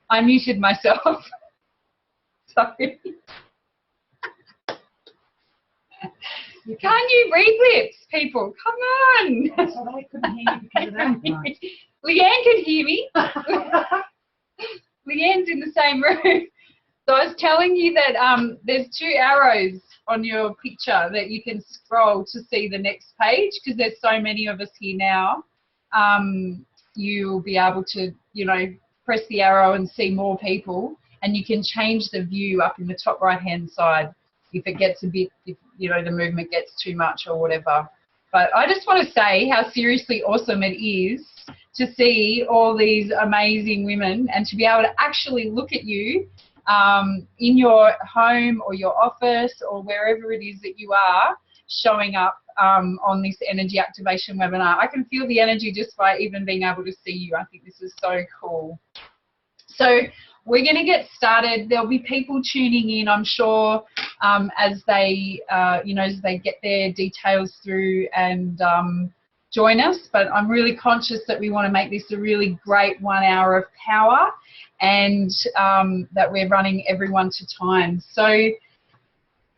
I muted myself. Sorry. Can't you read lips, people? Come on. Well, I couldn't hear you because of that. Right. Leanne can hear me. Leanne's in the same room. So I was telling you that there's 2 arrows on your picture that you can scroll to see the next page, because there's so many of us here now. You'll be able to, you know, press the arrow and see more people, and you can change the view up in the top right-hand side if it gets a bit, if, you know, the movement gets too much or whatever. But I just want to say how seriously awesome it is to see all these amazing women and to be able to actually look at you in your home or your office or wherever it is that you are showing up on this energy activation webinar. I can feel the energy just by even being able to see you. I think this is so cool. So we're going to get started. There'll be people tuning in, I'm sure, as they, you know, as they get their details through and join us. But I'm really conscious that we want to make this a really great 1 hour of power, and that we're running everyone to time. So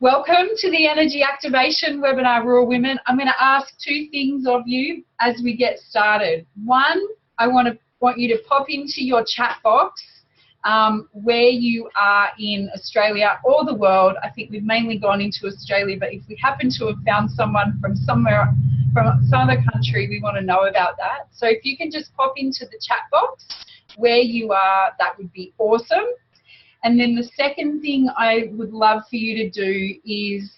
welcome to the Energy Activation Webinar, Raw Women. I'm going to ask 2 things of you as we get started. One, I want you to pop into your chat box where you are in Australia or the world. I think we've mainly gone into Australia, but if we happen to have found someone from somewhere, from some other country, we want to know about that. So if you can just pop into the chat box where you are, that would be awesome. And then the second thing I would love for you to do is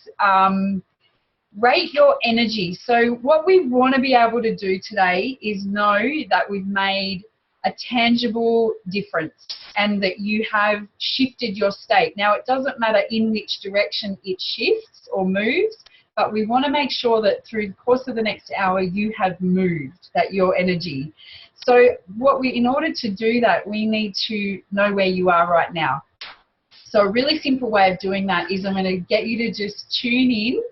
rate your energy. So what we want to be able to do today is know that we've made a tangible difference and that you have shifted your state. Now, it doesn't matter in which direction it shifts or moves, but we want to make sure that through the course of the next hour you have moved, that your energy. So in order to do that, we need to know where you are right now. So a really simple way of doing that is I'm going to get you to just tune in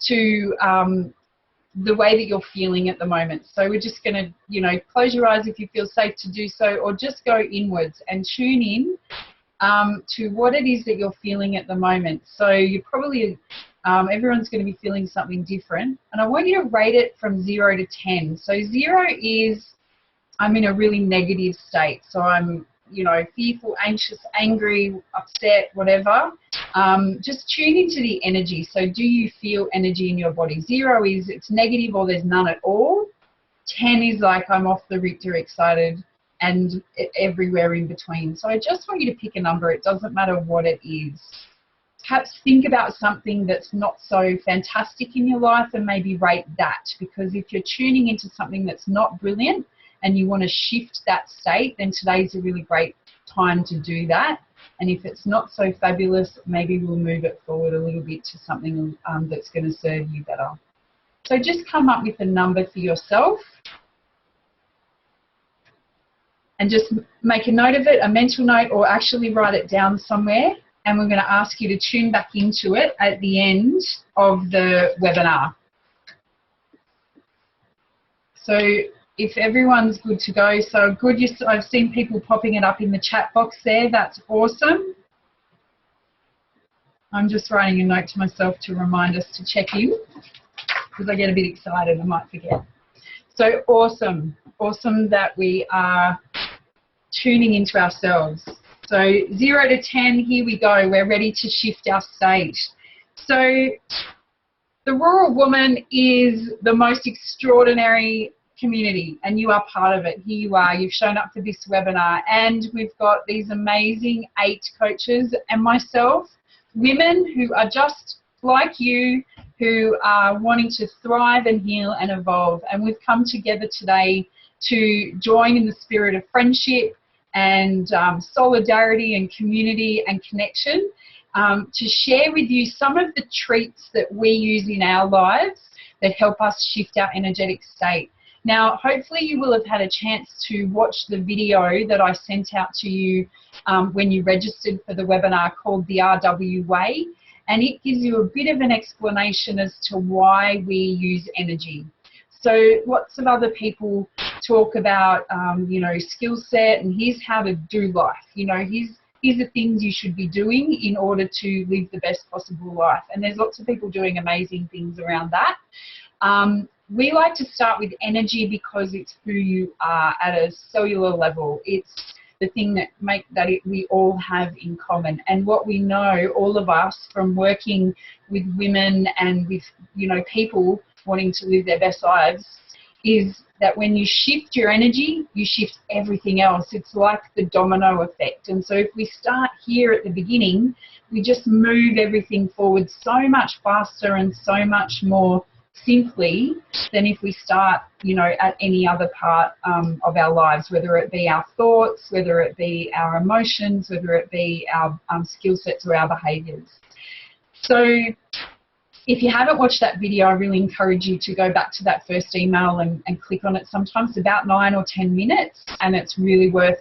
to the way that you're feeling at the moment. So we're just going to, you know, close your eyes if you feel safe to do so, or just go inwards and tune in to what it is that you're feeling at the moment. So you're probably, everyone's going to be feeling something different. And I want you to rate it from 0 to 10. So 0 is, I'm in a really negative state. So I'm, you know, fearful, anxious, angry, upset, whatever. Just tune into the energy. So do you feel energy in your body? 0 is it's negative or there's none at all. 10 is like I'm off the Richter, excited, and everywhere in between. So I just want you to pick a number. It doesn't matter what it is. Perhaps think about something that's not so fantastic in your life and maybe rate that, because if you're tuning into something that's not brilliant and you want to shift that state, then today's a really great time to do that. And if it's not so fabulous, maybe we'll move it forward a little bit to something that's going to serve you better. So just come up with a number for yourself and just make a note of it, a mental note, or actually write it down somewhere. And we're going to ask you to tune back into it at the end of the webinar. So if everyone's good to go, so good. I've seen people popping it up in the chat box there. That's awesome. I'm just writing a note to myself to remind us to check in, because I get a bit excited, I might forget. So awesome. Awesome that we are tuning into ourselves. So 0 to 10, here we go. We're ready to shift our state. So the Rural Woman is the most extraordinary community, and you are part of it. Here you are. You've shown up for this webinar, and we've got these amazing 8 coaches and myself, women who are just like you, who are wanting to thrive and heal and evolve. And we've come together today to join in the spirit of friendship and solidarity and community and connection, to share with you some of the treats that we use in our lives that help us shift our energetic state. Now, hopefully you will have had a chance to watch the video that I sent out to you when you registered for the webinar, called the RW Way, and it gives you a bit of an explanation as to why we use energy. So lots of other people talk about, you know, skill set, and here's how to do life. You know, here's the things you should be doing in order to live the best possible life. And there's lots of people doing amazing things around that. We like to start with energy because it's who you are at a cellular level. It's the thing that we all have in common. And what we know, all of us, from working with women and with, you know, people wanting to live their best lives, is that when you shift your energy, you shift everything else. It's like the domino effect. And so if we start here at the beginning, we just move everything forward so much faster and so much more simply than if we start, you know, at any other part of our lives, whether it be our thoughts, whether it be our emotions, whether it be our skill sets or our behaviours. So if you haven't watched that video, I really encourage you to go back to that first email and click on it. Sometimes it's about 9 or 10 minutes, and it's really worth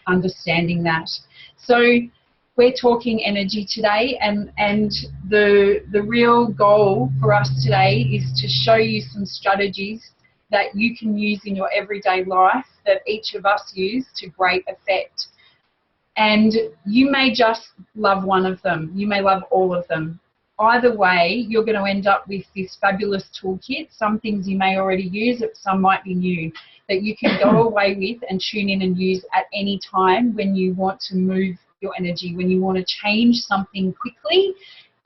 understanding that. So we're talking energy today, and the real goal for us today is to show you some strategies that you can use in your everyday life that each of us use to great effect. And you may just love one of them. You may love all of them. Either way, you're going to end up with this fabulous toolkit. Some things you may already use, some might be new, that you can go away with and tune in and use at any time when you want to move your energy, when you want to change something quickly.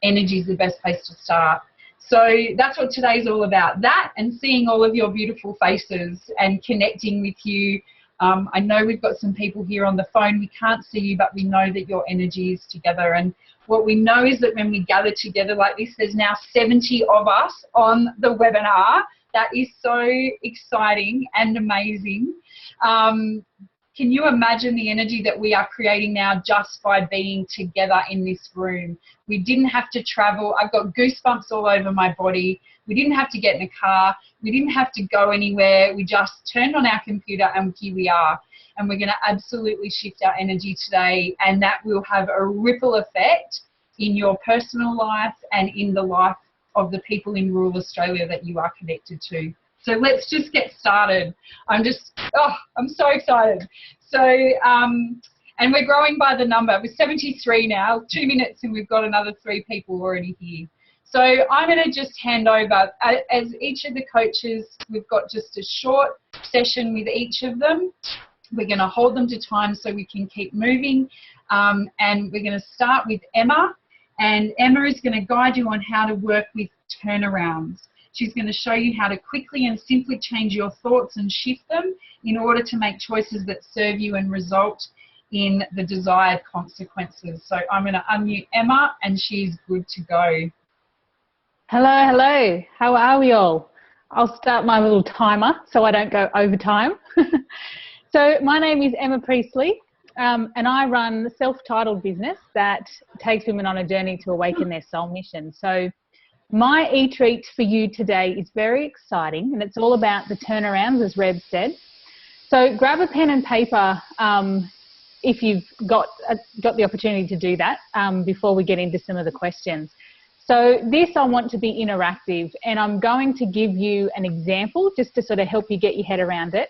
Energy is the best place to start. So that's what today's all about, that and seeing all of your beautiful faces and connecting with you. I know we've got some people here on the phone. We can't see you, but we know that your energy is together. And what we know is that when we gather together like this, there's now 70 of us on the webinar. That is so exciting and amazing. Can you imagine the energy that we are creating now just by being together in this room? We didn't have to travel. I've got goosebumps all over my body. We didn't have to get in a car. We didn't have to go anywhere. We just turned on our computer and here we are. And we're going to absolutely shift our energy today, and that will have a ripple effect in your personal life and in the life of the people in rural Australia that you are connected to. So let's just get started. I'm so excited. So, and we're growing by the number. We're 73 now, 2 minutes, and we've got another 3 people already here. So I'm going to just hand over, as each of the coaches, we've got just a short session with each of them. We're going to hold them to time so we can keep moving. And we're going to start with Emma. And Emma is going to guide you on how to work with turnarounds. She's going to show you how to quickly and simply change your thoughts and shift them in order to make choices that serve you and result in the desired consequences. So I'm going to unmute Emma, and she's good to go. Hello, hello. How are we all? I'll start my little timer so I don't go over time. So my name is Emma Priestley, and I run a self-titled business that takes women on a journey to awaken their soul mission. So my e-treat for you today is very exciting, and it's all about the turnarounds, as Reb said. So grab a pen and paper if you've got the opportunity to do that before we get into some of the questions. So this, I want to be interactive, and I'm going to give you an example just to sort of help you get your head around it.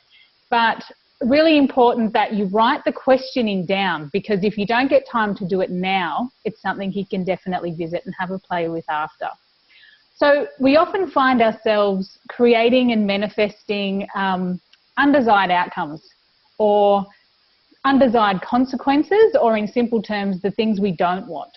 But really important that you write the questioning down, because if you don't get time to do it now, it's something you can definitely visit and have a play with after. So we often find ourselves creating and manifesting undesired outcomes or undesired consequences, or in simple terms, the things we don't want.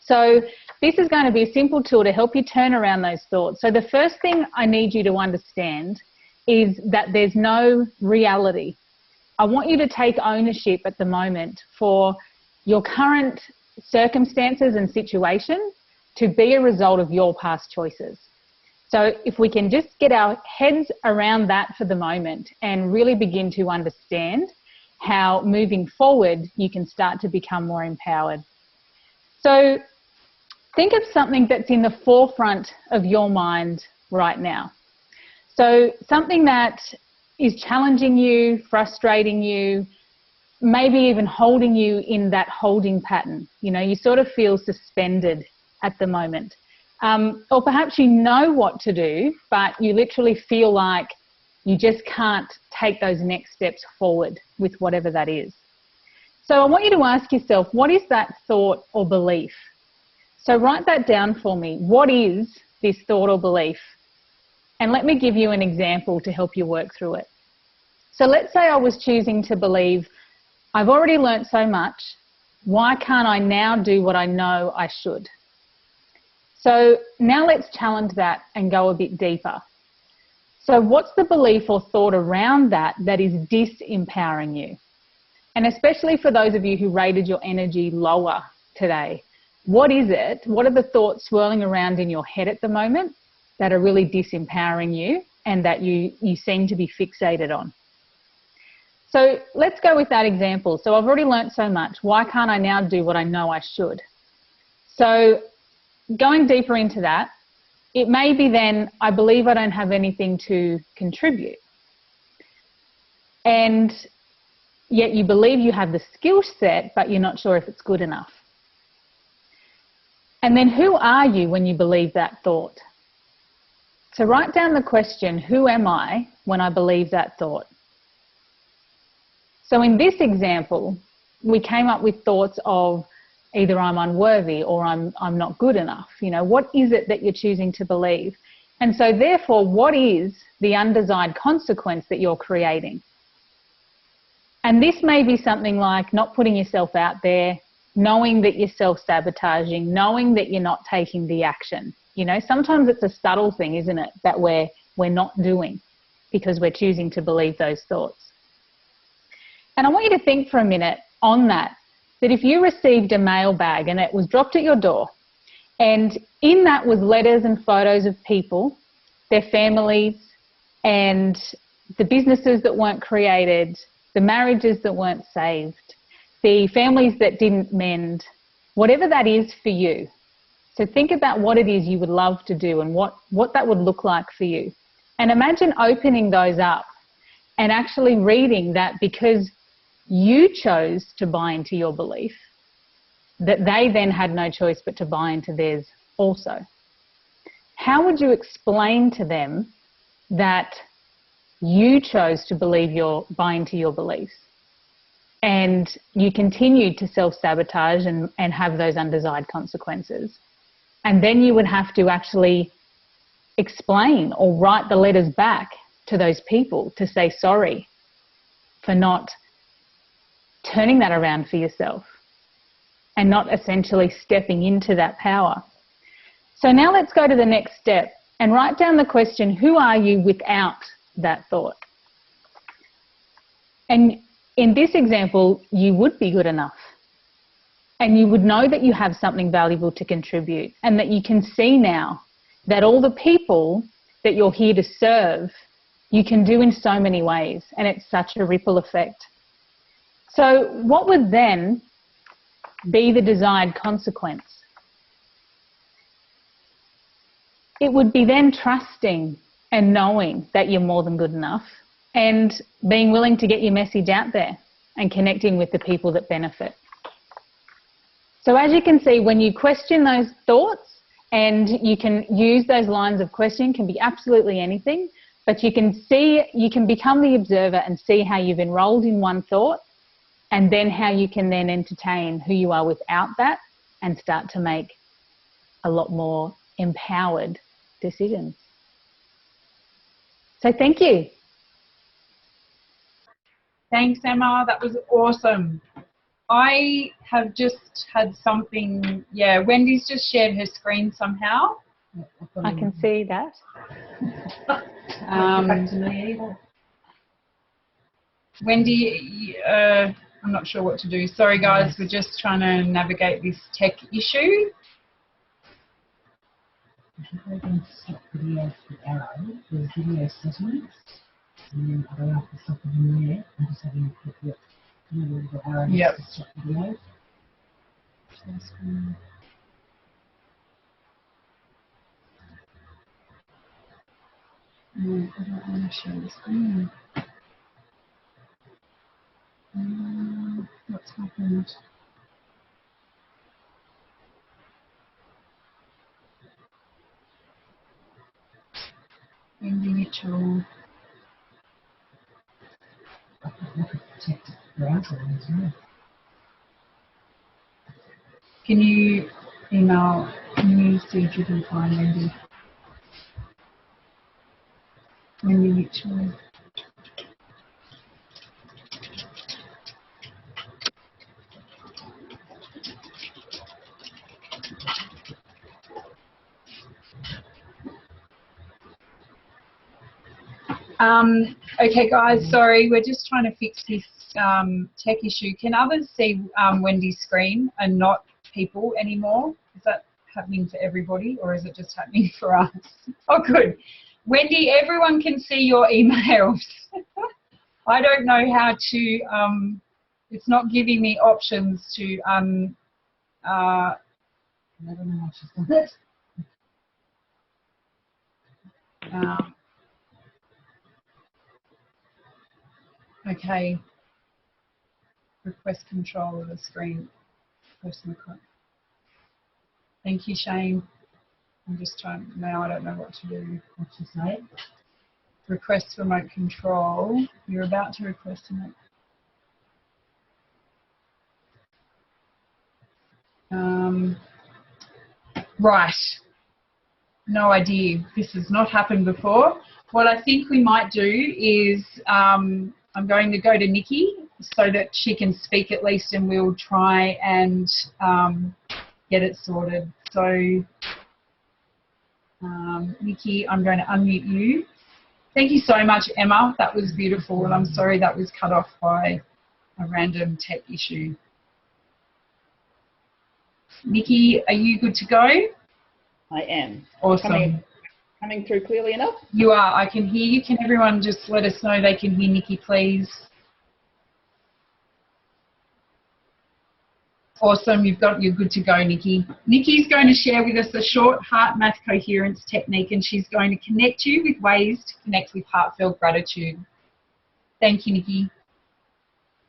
So this is going to be a simple tool to help you turn around those thoughts. So the first thing I need you to understand is that there's no reality. I want you to take ownership at the moment for your current circumstances and situation to be a result of your past choices. So if we can just get our heads around that for the moment and really begin to understand how moving forward you can start to become more empowered. So think of something that's in the forefront of your mind right now. So something that is challenging you, frustrating you, maybe even holding you in that holding pattern. You know, you sort of feel suspended at the moment. Or perhaps you know what to do, but you literally feel like you just can't take those next steps forward with whatever that is. So I want you to ask yourself, what is that thought or belief? So write that down for me. What is this thought or belief? And let me give you an example to help you work through it. So let's say I was choosing to believe, I've already learnt so much, why can't I now do what I know I should? So now let's challenge that and go a bit deeper. So what's the belief or thought around that that is disempowering you? And especially for those of you who rated your energy lower today, what is it? What are the thoughts swirling around in your head at the moment that are really disempowering you and that you seem to be fixated on? So let's go with that example. So I've already learnt so much. Why can't I now do what I know I should? So going deeper into that, it may be then, I believe I don't have anything to contribute. And yet you believe you have the skill set, but you're not sure if it's good enough. And then who are you when you believe that thought? So write down the question, who am I when I believe that thought? So in this example, we came up with thoughts of either I'm unworthy or I'm not good enough. You know, what is it that you're choosing to believe? And so therefore, what is the undesired consequence that you're creating? And this may be something like not putting yourself out there, knowing that you're self-sabotaging, knowing that you're not taking the action. You know, sometimes it's a subtle thing, isn't it, that we're not doing because we're choosing to believe those thoughts. And I want you to think for a minute on that if you received a mail bag and it was dropped at your door, and in that was letters and photos of people, their families, and the businesses that weren't created, the marriages that weren't saved, the families that didn't mend, whatever that is for you. So think about what it is you would love to do and what that would look like for you. And imagine opening those up and actually reading that because you chose to buy into your belief, that they then had no choice but to buy into theirs also. How would you explain to them that you chose to buy into your beliefs and you continued to self-sabotage and have those undesired consequences? And then you would have to actually explain or write the letters back to those people to say sorry for not turning that around for yourself and not essentially stepping into that power. So now let's go to the next step and write down the question, who are you without that thought? And in this example, you would be good enough and you would know that you have something valuable to contribute and that you can see now that all the people that you're here to serve, you can do in so many ways, and it's such a ripple effect. So what would then be the desired consequence? It would be then trusting and knowing that you're more than good enough and being willing to get your message out there and connecting with the people that benefit. So as you can see, when you question those thoughts, and you can use those lines of questioning, can be absolutely anything, but you can become the observer and see how you've enrolled in one thought and then how you can then entertain who you are without that and start to make a lot more empowered decisions. So thank you. Thanks, Emma. That was awesome. I have just had something, yeah, Wendy's just shared her screen somehow. I can see that. Wendy, I'm not sure what to do. Sorry, guys, we're just trying to navigate this tech issue. Video arrow, the video settings, and then I don't have to stop it in there. I'm just having a quick look. The arrow Yep. to stop video. I don't want to share the screen. What's happened? browser as well. Can you email, can you see if you can find Wendy? Wendy Mitchell. Okay, guys, sorry, we're just trying to fix this tech issue. Can others see Wendy's screen and not people anymore? Is that happening for everybody, or is it just happening for us? Oh, good. Wendy, everyone can see your emails. I don't know how to, it's not giving me options to, I don't know how she's done it. okay. Request control of the screen. Thank you, Shane. I'm just trying, now I don't know what to do. What she say? Request remote control. You're about to request remote. Right. No idea. This has not happened before. What I think we might do is I'm going to go to Nikki so that she can speak at least, and we'll try and get it sorted. So, Nikki, I'm going to unmute you. Thank you so much, Emma. That was beautiful, and I'm sorry that was cut off by a random tech issue. Nikki, are you good to go? I am. Awesome. Coming through clearly enough? You are. I can hear you. Can everyone just let us know they can hear Nikki, please? Awesome. You're good to go, Nikki. Nikki's going to share with us a short heart math coherence technique, and she's going to connect you with ways to connect with heartfelt gratitude. Thank you, Nikki.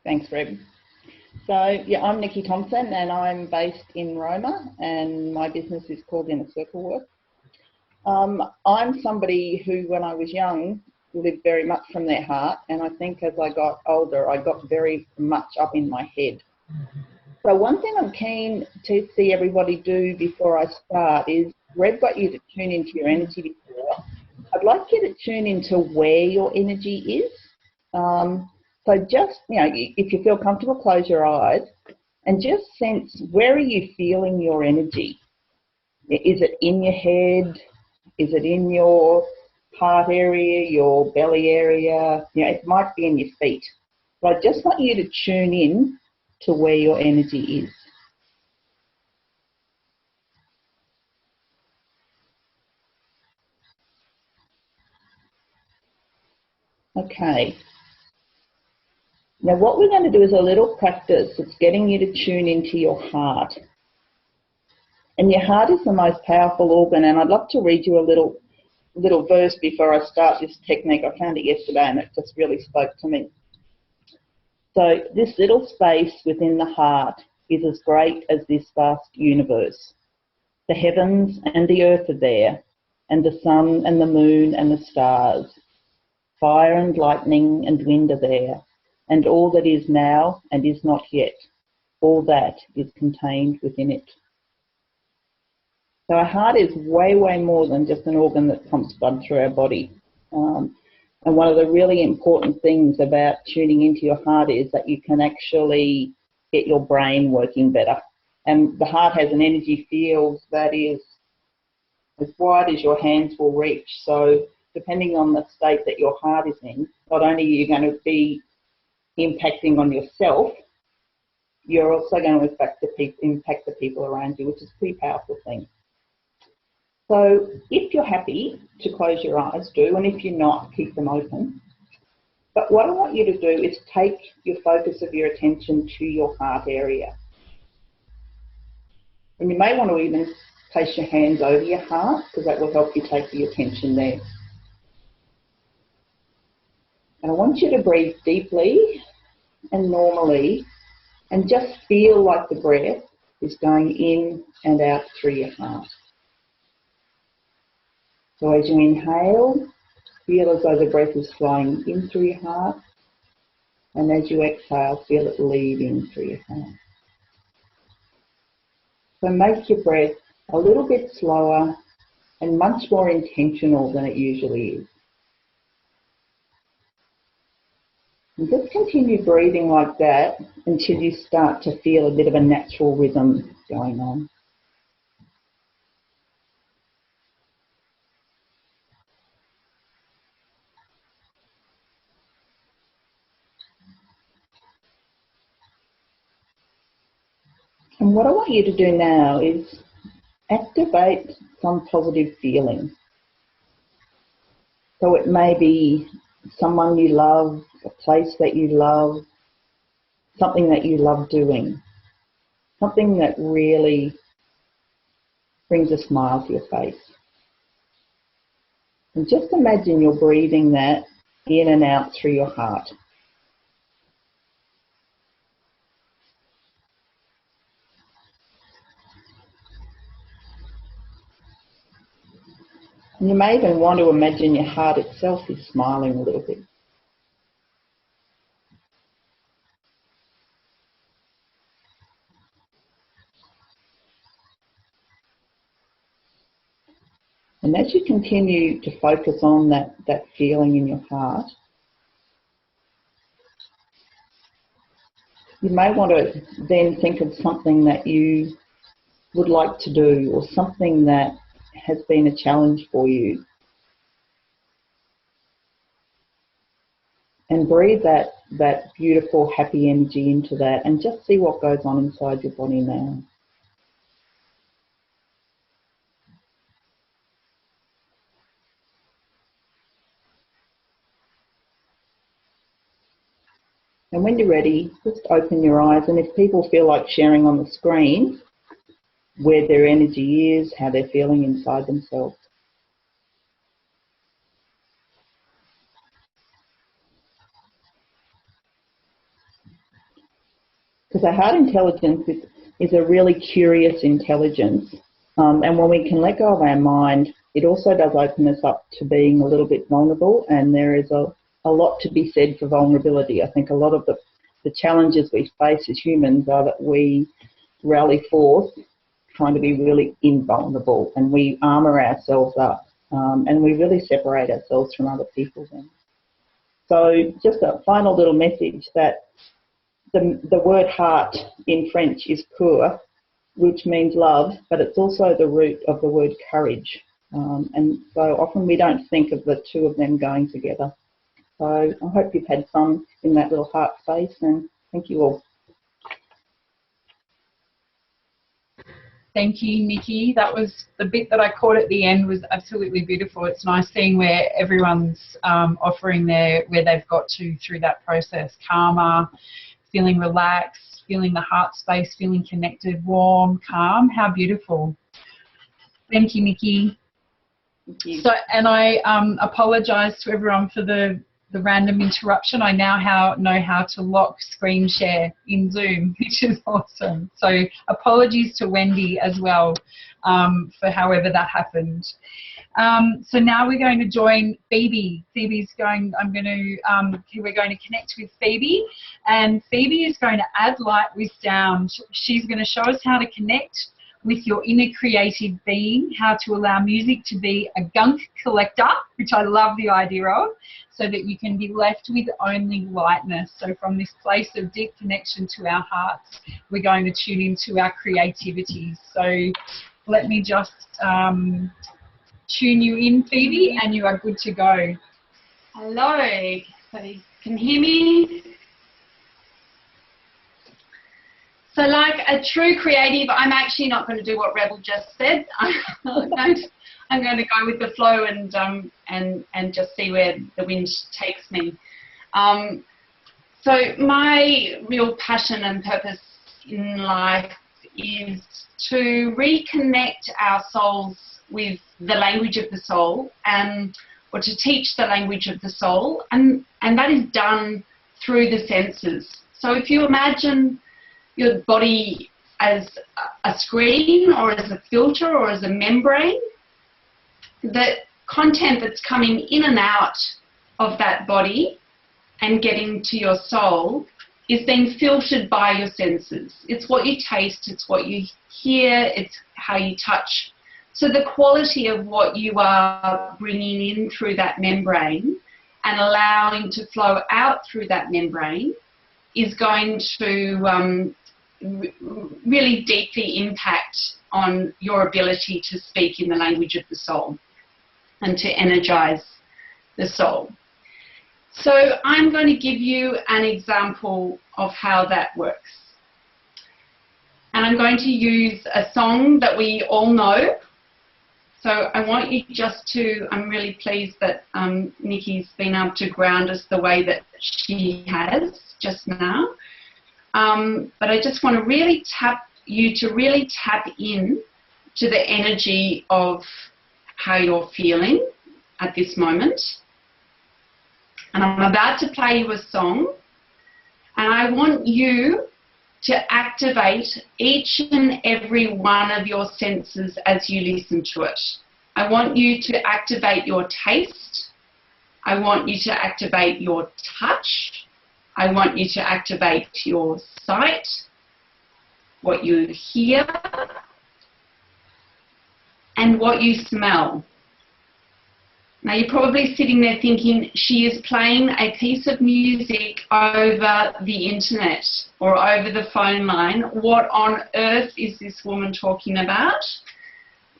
Thanks, Reb. So, yeah, I'm Nikki Thompson, and I'm based in Roma, and my business is called Inner Circle Work. I'm somebody who, when I was young, lived very much from their heart, and I think as I got older, I got very much up in my head. So one thing I'm keen to see everybody do before I start is, Reb got you to tune into your energy before. I'd like you to tune into where your energy is. So just, you know, if you feel comfortable, close your eyes and just sense, where are you feeling your energy? Is it in your head? Is it in your heart area, your belly area? You know, it might be in your feet. But I just want you to tune in to where your energy is. Okay. Now what we're going to do is a little practice. It's getting you to tune into your heart. And your heart is the most powerful organ, and I'd love to read you a little verse before I start this technique. I found it yesterday and it just really spoke to me. So this little space within the heart is as great as this vast universe. The heavens and the earth are there, and the sun and the moon and the stars. Fire and lightning and wind are there, and all that is now and is not yet, all that is contained within it. So our heart is way, way more than just an organ that pumps blood through our body. And one of the really important things about tuning into your heart is that you can actually get your brain working better. And the heart has an energy field that is as wide as your hands will reach. So depending on the state that your heart is in, not only are you going to be impacting on yourself, you're also going to impact the people around you, which is a pretty powerful thing. So if you're happy to close your eyes, do, and if you're not, keep them open. But what I want you to do is take your focus of your attention to your heart area. And you may want to even place your hands over your heart, because that will help you take the attention there. And I want you to breathe deeply and normally, and just feel like the breath is going in and out through your heart. So as you inhale, feel as though the breath is flowing in through your heart. And as you exhale, feel it leaving through your heart. So make your breath a little bit slower and much more intentional than it usually is. And just continue breathing like that until you start to feel a bit of a natural rhythm going on. And what I want you to do now is activate some positive feeling. So it may be someone you love, a place that you love, something that you love doing, something that really brings a smile to your face. And just imagine you're breathing that in and out through your heart. And you may even want to imagine your heart itself is smiling a little bit. And as you continue to focus on that feeling in your heart, you may want to then think of something that you would like to do, or something that has been a challenge for you. And breathe that beautiful, happy energy into that, and just see what goes on inside your body now. And when you're ready, just open your eyes, and if people feel like sharing on the screen where their energy is, how they're feeling inside themselves. Because our heart intelligence is a really curious intelligence, and when we can let go of our mind, it also does open us up to being a little bit vulnerable, and there is a lot to be said for vulnerability. I think a lot of the challenges we face as humans are that we rally forth trying to be really invulnerable, and we armour ourselves up, and we really separate ourselves from other people then. So just a final little message that the word heart in French is cœur, which means love, but it's also the root of the word courage. And so often we don't think of the two of them going together. So I hope you've had fun in that little heart space, and thank you all. Thank you, Nikki. That was the bit that I caught at the end, was absolutely beautiful. It's nice seeing where everyone's offering where they've got to through that process. Calmer, feeling relaxed, feeling the heart space, feeling connected, warm, calm. How beautiful. Thank you, Nikki. Thank you. So, and I apologise to everyone for the random interruption. I now know how to lock screen share in Zoom, which is awesome. So apologies to Wendy as well for however that happened. So now we're going to join Phoebe. We're going to connect with Phoebe, and Phoebe is going to add light with sound. She's going to show us how to connect with your inner creative being, how to allow music to be a gunk collector, which I love the idea of, so that you can be left with only lightness. So from this place of deep connection to our hearts, we're going to tune into our creativity. So let me just tune you in, Phoebe, and you are good to go. Hello, so you can hear me? So like a true creative, I'm actually not going to do what Rebel just said. I'm going to go with the flow and just see where the wind takes me. So my real passion and purpose in life is to reconnect our souls with the language of the soul, or to teach the language of the soul, and that is done through the senses. So if you imagine your body as a screen, or as a filter, or as a membrane, the content that's coming in and out of that body and getting to your soul is being filtered by your senses. It's what you taste, it's what you hear, it's how you touch. So the quality of what you are bringing in through that membrane and allowing to flow out through that membrane is going to really deeply impact on your ability to speak in the language of the soul and to energize the soul. So I'm going to give you an example of how that works. And I'm going to use a song that we all know. So I want you just to, I'm really pleased that Nikki's been able to ground us the way that she has just now. But I just want to really tap in to the energy of how you're feeling at this moment. And I'm about to play you a song, and I want you to activate each and every one of your senses as you listen to it. I want you to activate your taste. I want you to activate your touch. I want you to activate your sight, what you hear, and what you smell. Now you're probably sitting there thinking, she is playing a piece of music over the internet or over the phone line. What on earth is this woman talking about?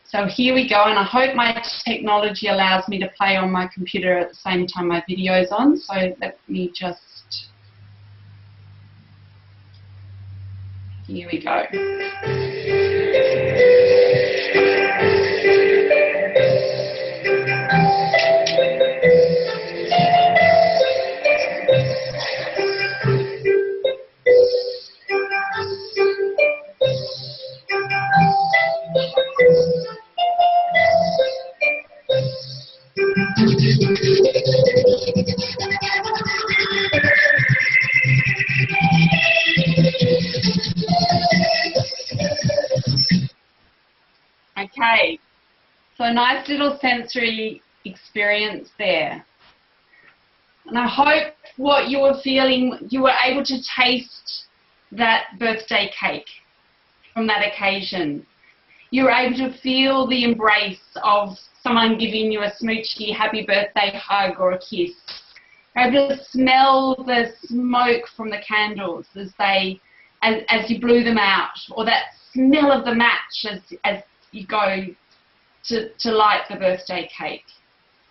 So here we go, and I hope my technology allows me to play on my computer at the same time my video's on. So let me just, here we go. Okay, so a nice little sensory experience there. And I hope what you were feeling, you were able to taste that birthday cake from that occasion. You were able to feel the embrace of someone giving you a smoochy happy birthday hug or a kiss. You're able to smell the smoke from the candles as you blew them out, or that smell of the match as you go to light the birthday cake.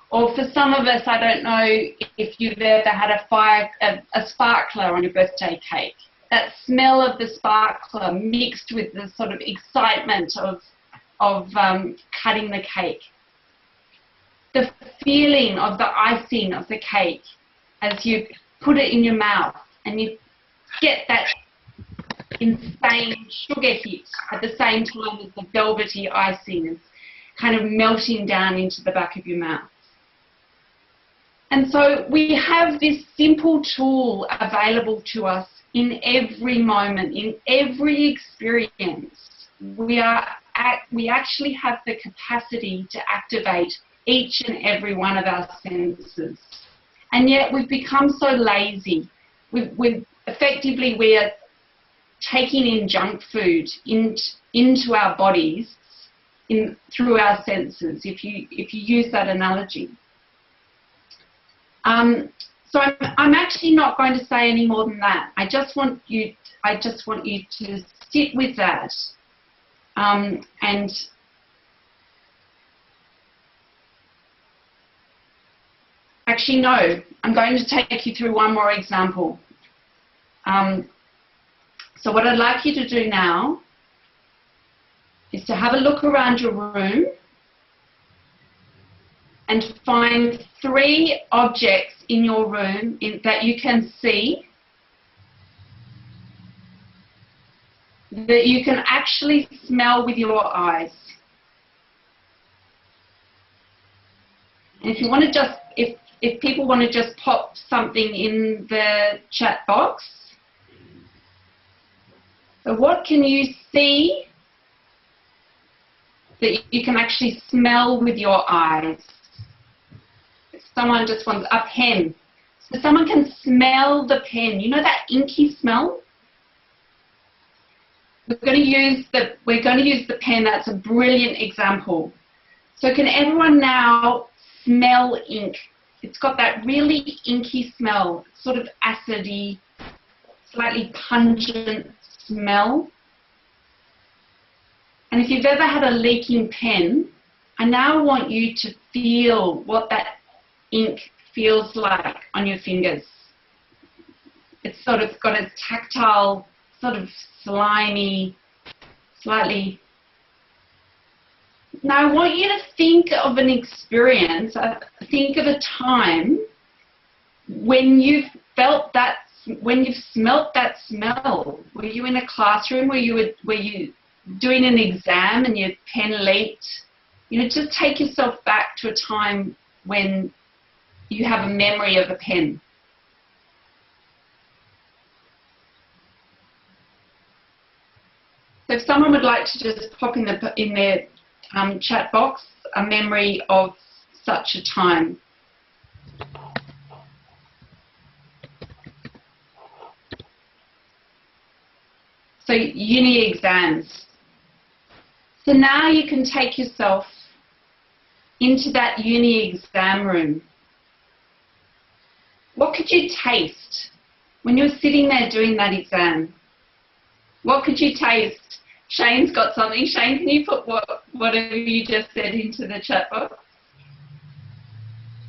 Or for some of us, I don't know if you've ever had a sparkler on your birthday cake. That smell of the sparkler mixed with the sort of excitement of cutting the cake. The feeling of the icing of the cake as you put it in your mouth and you get that insane sugar hit at the same time as the velvety icing is kind of melting down into the back of your mouth. And so we have this simple tool available to us in every moment, in every experience. We actually have the capacity to activate each and every one of our senses. And yet we've become so lazy. Effectively, we are taking in junk food into our bodies through our senses, if you use that analogy. So I'm actually not going to say any more than that. I just want you to sit with that, and actually no, I'm going to take you through one more example. So what I'd like you to do now is to have a look around your room and find 3 objects in your room that you can see, that you can actually smell with your eyes. And if you want to just, if people want to just pop something in the chat box. So what can you see that you can actually smell with your eyes? If someone just wants a pen, So someone can smell the pen. You know that inky smell? We're going to use the pen. That's a brilliant example. So can everyone now smell ink? It's got that really inky smell, sort of acidy, slightly pungent smell. And if you've ever had a leaking pen, I now want you to feel what that ink feels like on your fingers. It's sort of got a tactile, sort of slimy, slightly. Now I want you to think of an experience, think of a time when you've felt that, when you've smelt that smell. Were you in a classroom? Were you doing an exam and your pen leaked? You know, just take yourself back to a time when you have a memory of a pen. So if someone would like to just pop in their chat box a memory of such a time. So uni exams. So now you can take yourself into that uni exam room. What could you taste when you were sitting there doing that exam? What could you taste? Shane's got something. Shane, can you put whatever you just said into the chat box?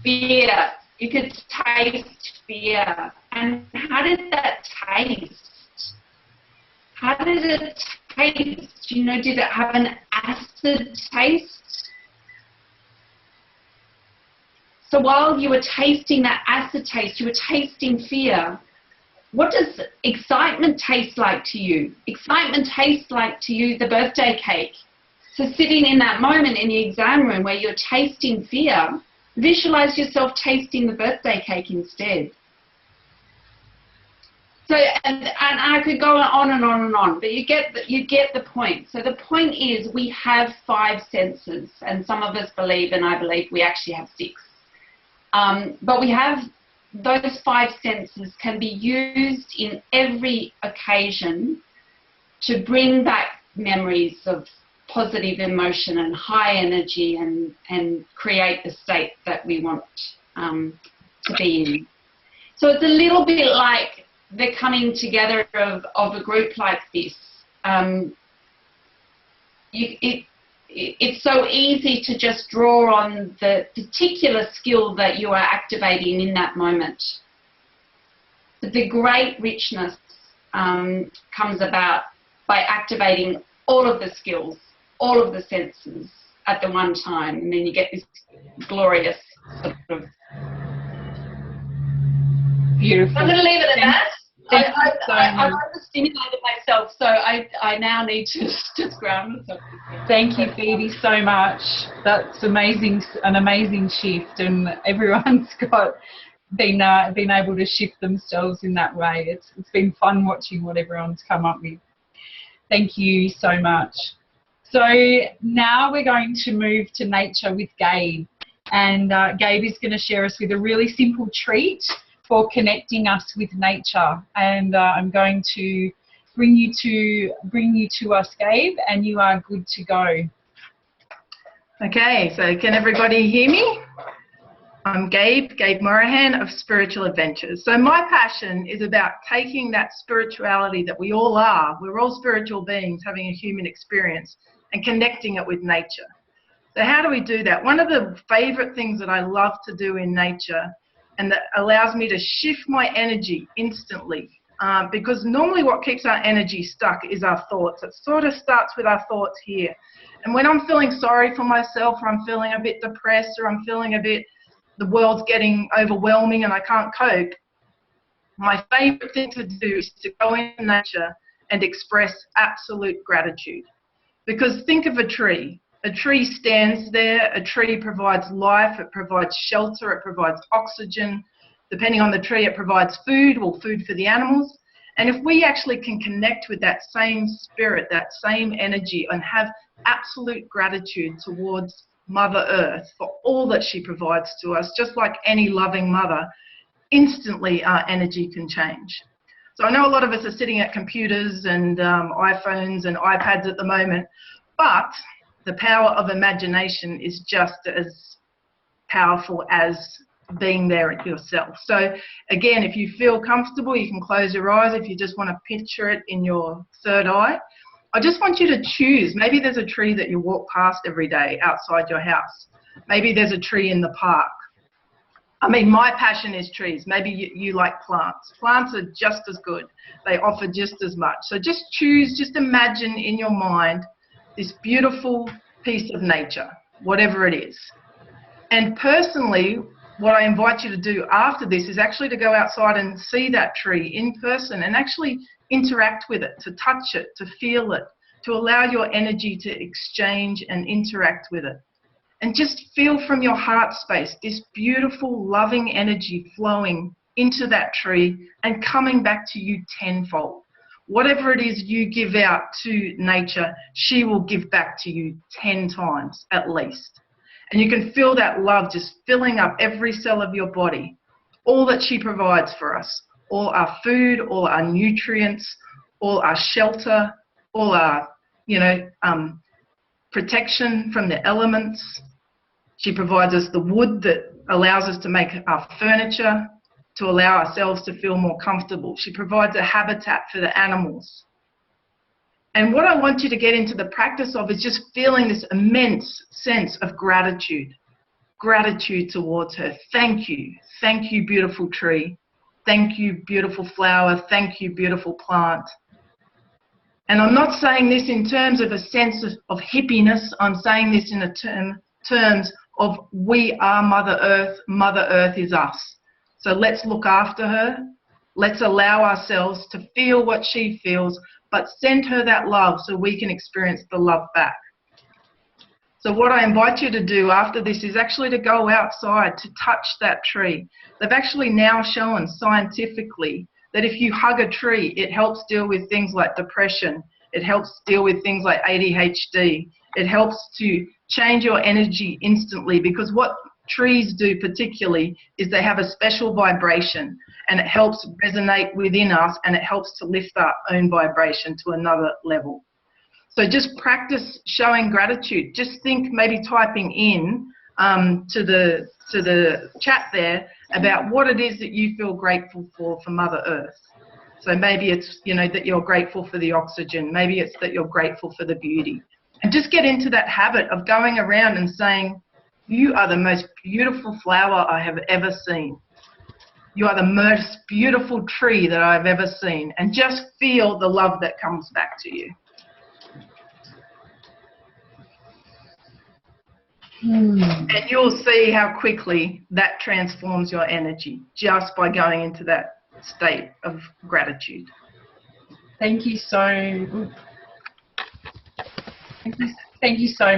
Beer. You could taste beer. And how did that taste? How did it taste? You know, did it have an acid taste? So while you were tasting that acid taste, you were tasting fear. What does excitement taste like to you? Excitement tastes like to you the birthday cake. So sitting in that moment in the exam room where you're tasting fear, visualize yourself tasting the birthday cake instead. So, and I could go on and on and on, but you get the point. So the point is we have 5 senses, and some of us believe, and I believe, we actually have 6. But we have those 5 senses can be used in every occasion to bring back memories of positive emotion and high energy and create the state that we want to be in. So it's a little bit like the coming together of a group like this. It's so easy to just draw on the particular skill that you are activating in that moment. But the great richness comes about by activating all of the skills, all of the senses at the one time, and then you get this glorious sort of... Beautiful. I'm going to leave it at that. I overstimulated myself, so I now need to just ground myself. Thank you, Phoebe, so much. That's amazing, an amazing shift, and everyone's been able to shift themselves in that way. It's been fun watching what everyone's come up with. Thank you so much. So now we're going to move to nature with Gabe, and Gabe is going to share us with a really simple treat for connecting us with nature, and I'm going to bring you to us, Gabe, and you are good to go. Okay, so can everybody hear me? I'm Gabe Morahan of Spiritual Adventures. So my passion is about taking that spirituality that we all are, we're all spiritual beings having a human experience, and connecting it with nature. So how do we do that? One of the favorite things that I love to do in nature, and that allows me to shift my energy instantly, because normally what keeps our energy stuck is our thoughts. It sort of starts with our thoughts here. And when I'm feeling sorry for myself, or I'm feeling a bit depressed, or I'm feeling a bit, the world's getting overwhelming and I can't cope, my favorite thing to do is to go in nature and express absolute gratitude. Because think of a tree. A tree stands there, a tree provides life, it provides shelter, it provides oxygen. Depending on the tree, it provides food, or food for the animals. And if we actually can connect with that same spirit, that same energy, and have absolute gratitude towards Mother Earth for all that she provides to us, just like any loving mother, instantly our energy can change. So I know a lot of us are sitting at computers and iPhones and iPads at the moment, but the power of imagination is just as powerful as being there yourself. So again, if you feel comfortable, you can close your eyes. If you just want to picture it in your third eye, I just want you to choose. Maybe there's a tree that you walk past every day outside your house. Maybe there's a tree in the park. I mean, my passion is trees. Maybe you like plants. Plants are just as good. They offer just as much. So just choose, just imagine in your mind this beautiful piece of nature, whatever it is. And personally, what I invite you to do after this is actually to go outside and see that tree in person and actually interact with it, to touch it, to feel it, to allow your energy to exchange and interact with it. And just feel from your heart space this beautiful, loving energy flowing into that tree and coming back to you tenfold. Whatever it is you give out to nature, she will give back to you 10 times at least. And you can feel that love just filling up every cell of your body. All that she provides for us, all our food, all our nutrients, all our shelter, all our, protection from the elements. She provides us the wood that allows us to make our furniture, to allow ourselves to feel more comfortable. She provides a habitat for the animals. And what I want you to get into the practice of is just feeling this immense sense of gratitude. Gratitude towards her. Thank you. Thank you, beautiful tree. Thank you, beautiful flower. Thank you, beautiful plant. And I'm not saying this in terms of a sense of hippiness. I'm saying this in terms of we are Mother Earth. Mother Earth is us. So let's look after her. Let's allow ourselves to feel what she feels, but send her that love so we can experience the love back. So what I invite you to do after this is actually to go outside to touch that tree. They've actually now shown scientifically that if you hug a tree, it helps deal with things like depression. It helps deal with things like ADHD. It helps to change your energy instantly, because what trees do particularly is they have a special vibration, and it helps resonate within us, and it helps to lift our own vibration to another level. So just practice showing gratitude. Just think, maybe typing in to the chat there about what it is that you feel grateful for Mother Earth. So maybe it's, that you're grateful for the oxygen. Maybe it's that you're grateful for the beauty. And just get into that habit of going around and saying, you are the most beautiful flower I have ever seen. You are the most beautiful tree that I've ever seen. And just feel the love that comes back to you. And you'll see how quickly that transforms your energy just by going into that state of gratitude. Thank you so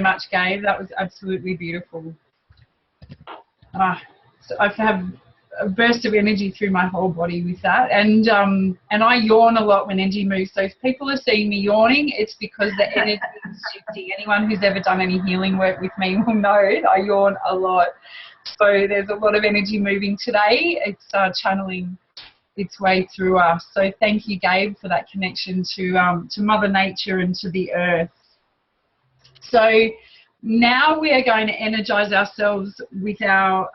much, Gabe. That was absolutely beautiful. So I have a burst of energy through my whole body with that, and I yawn a lot when energy moves. So if people are seeing me yawning, it's because the energy is shifting. Anyone who's ever done any healing work with me will know that I yawn a lot. So there's a lot of energy moving today. It's channeling its way through us. So thank you, Gabe, for that connection to Mother Nature and to the earth. So now we are going to energize ourselves with our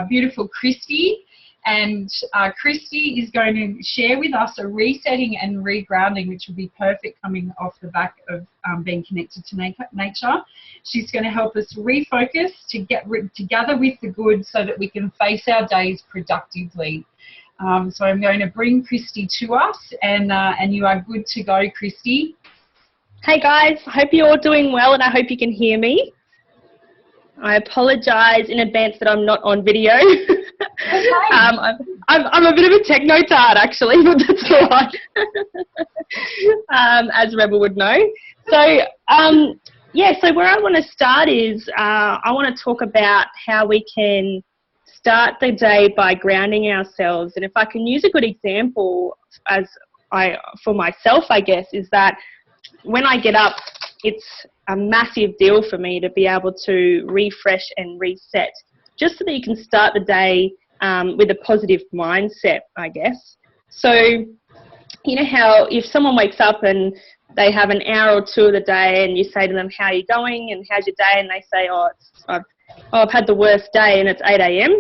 beautiful Christy, and Christy is going to share with us a resetting and regrounding, which will be perfect coming off the back of being connected to nature. She's going to help us refocus, to gather with the good so that we can face our days productively. So I'm going to bring Christy to us, and you are good to go, Christy. Hey guys, I hope you're all doing well, and I hope you can hear me. I apologise in advance that I'm not on video. Okay. I'm a bit of a techno-tard actually, but that's all right. As Rebel would know. So, so where I want to start is I want to talk about how we can start the day by grounding ourselves. And if I can use a good example for myself, I guess, is that when I get up, it's a massive deal for me to be able to refresh and reset, just so that you can start the day with a positive mindset, I guess. So, you know how if someone wakes up and they have an hour or two of the day and you say to them, how are you going and how's your day? And they say, I've had the worst day and it's 8 a.m.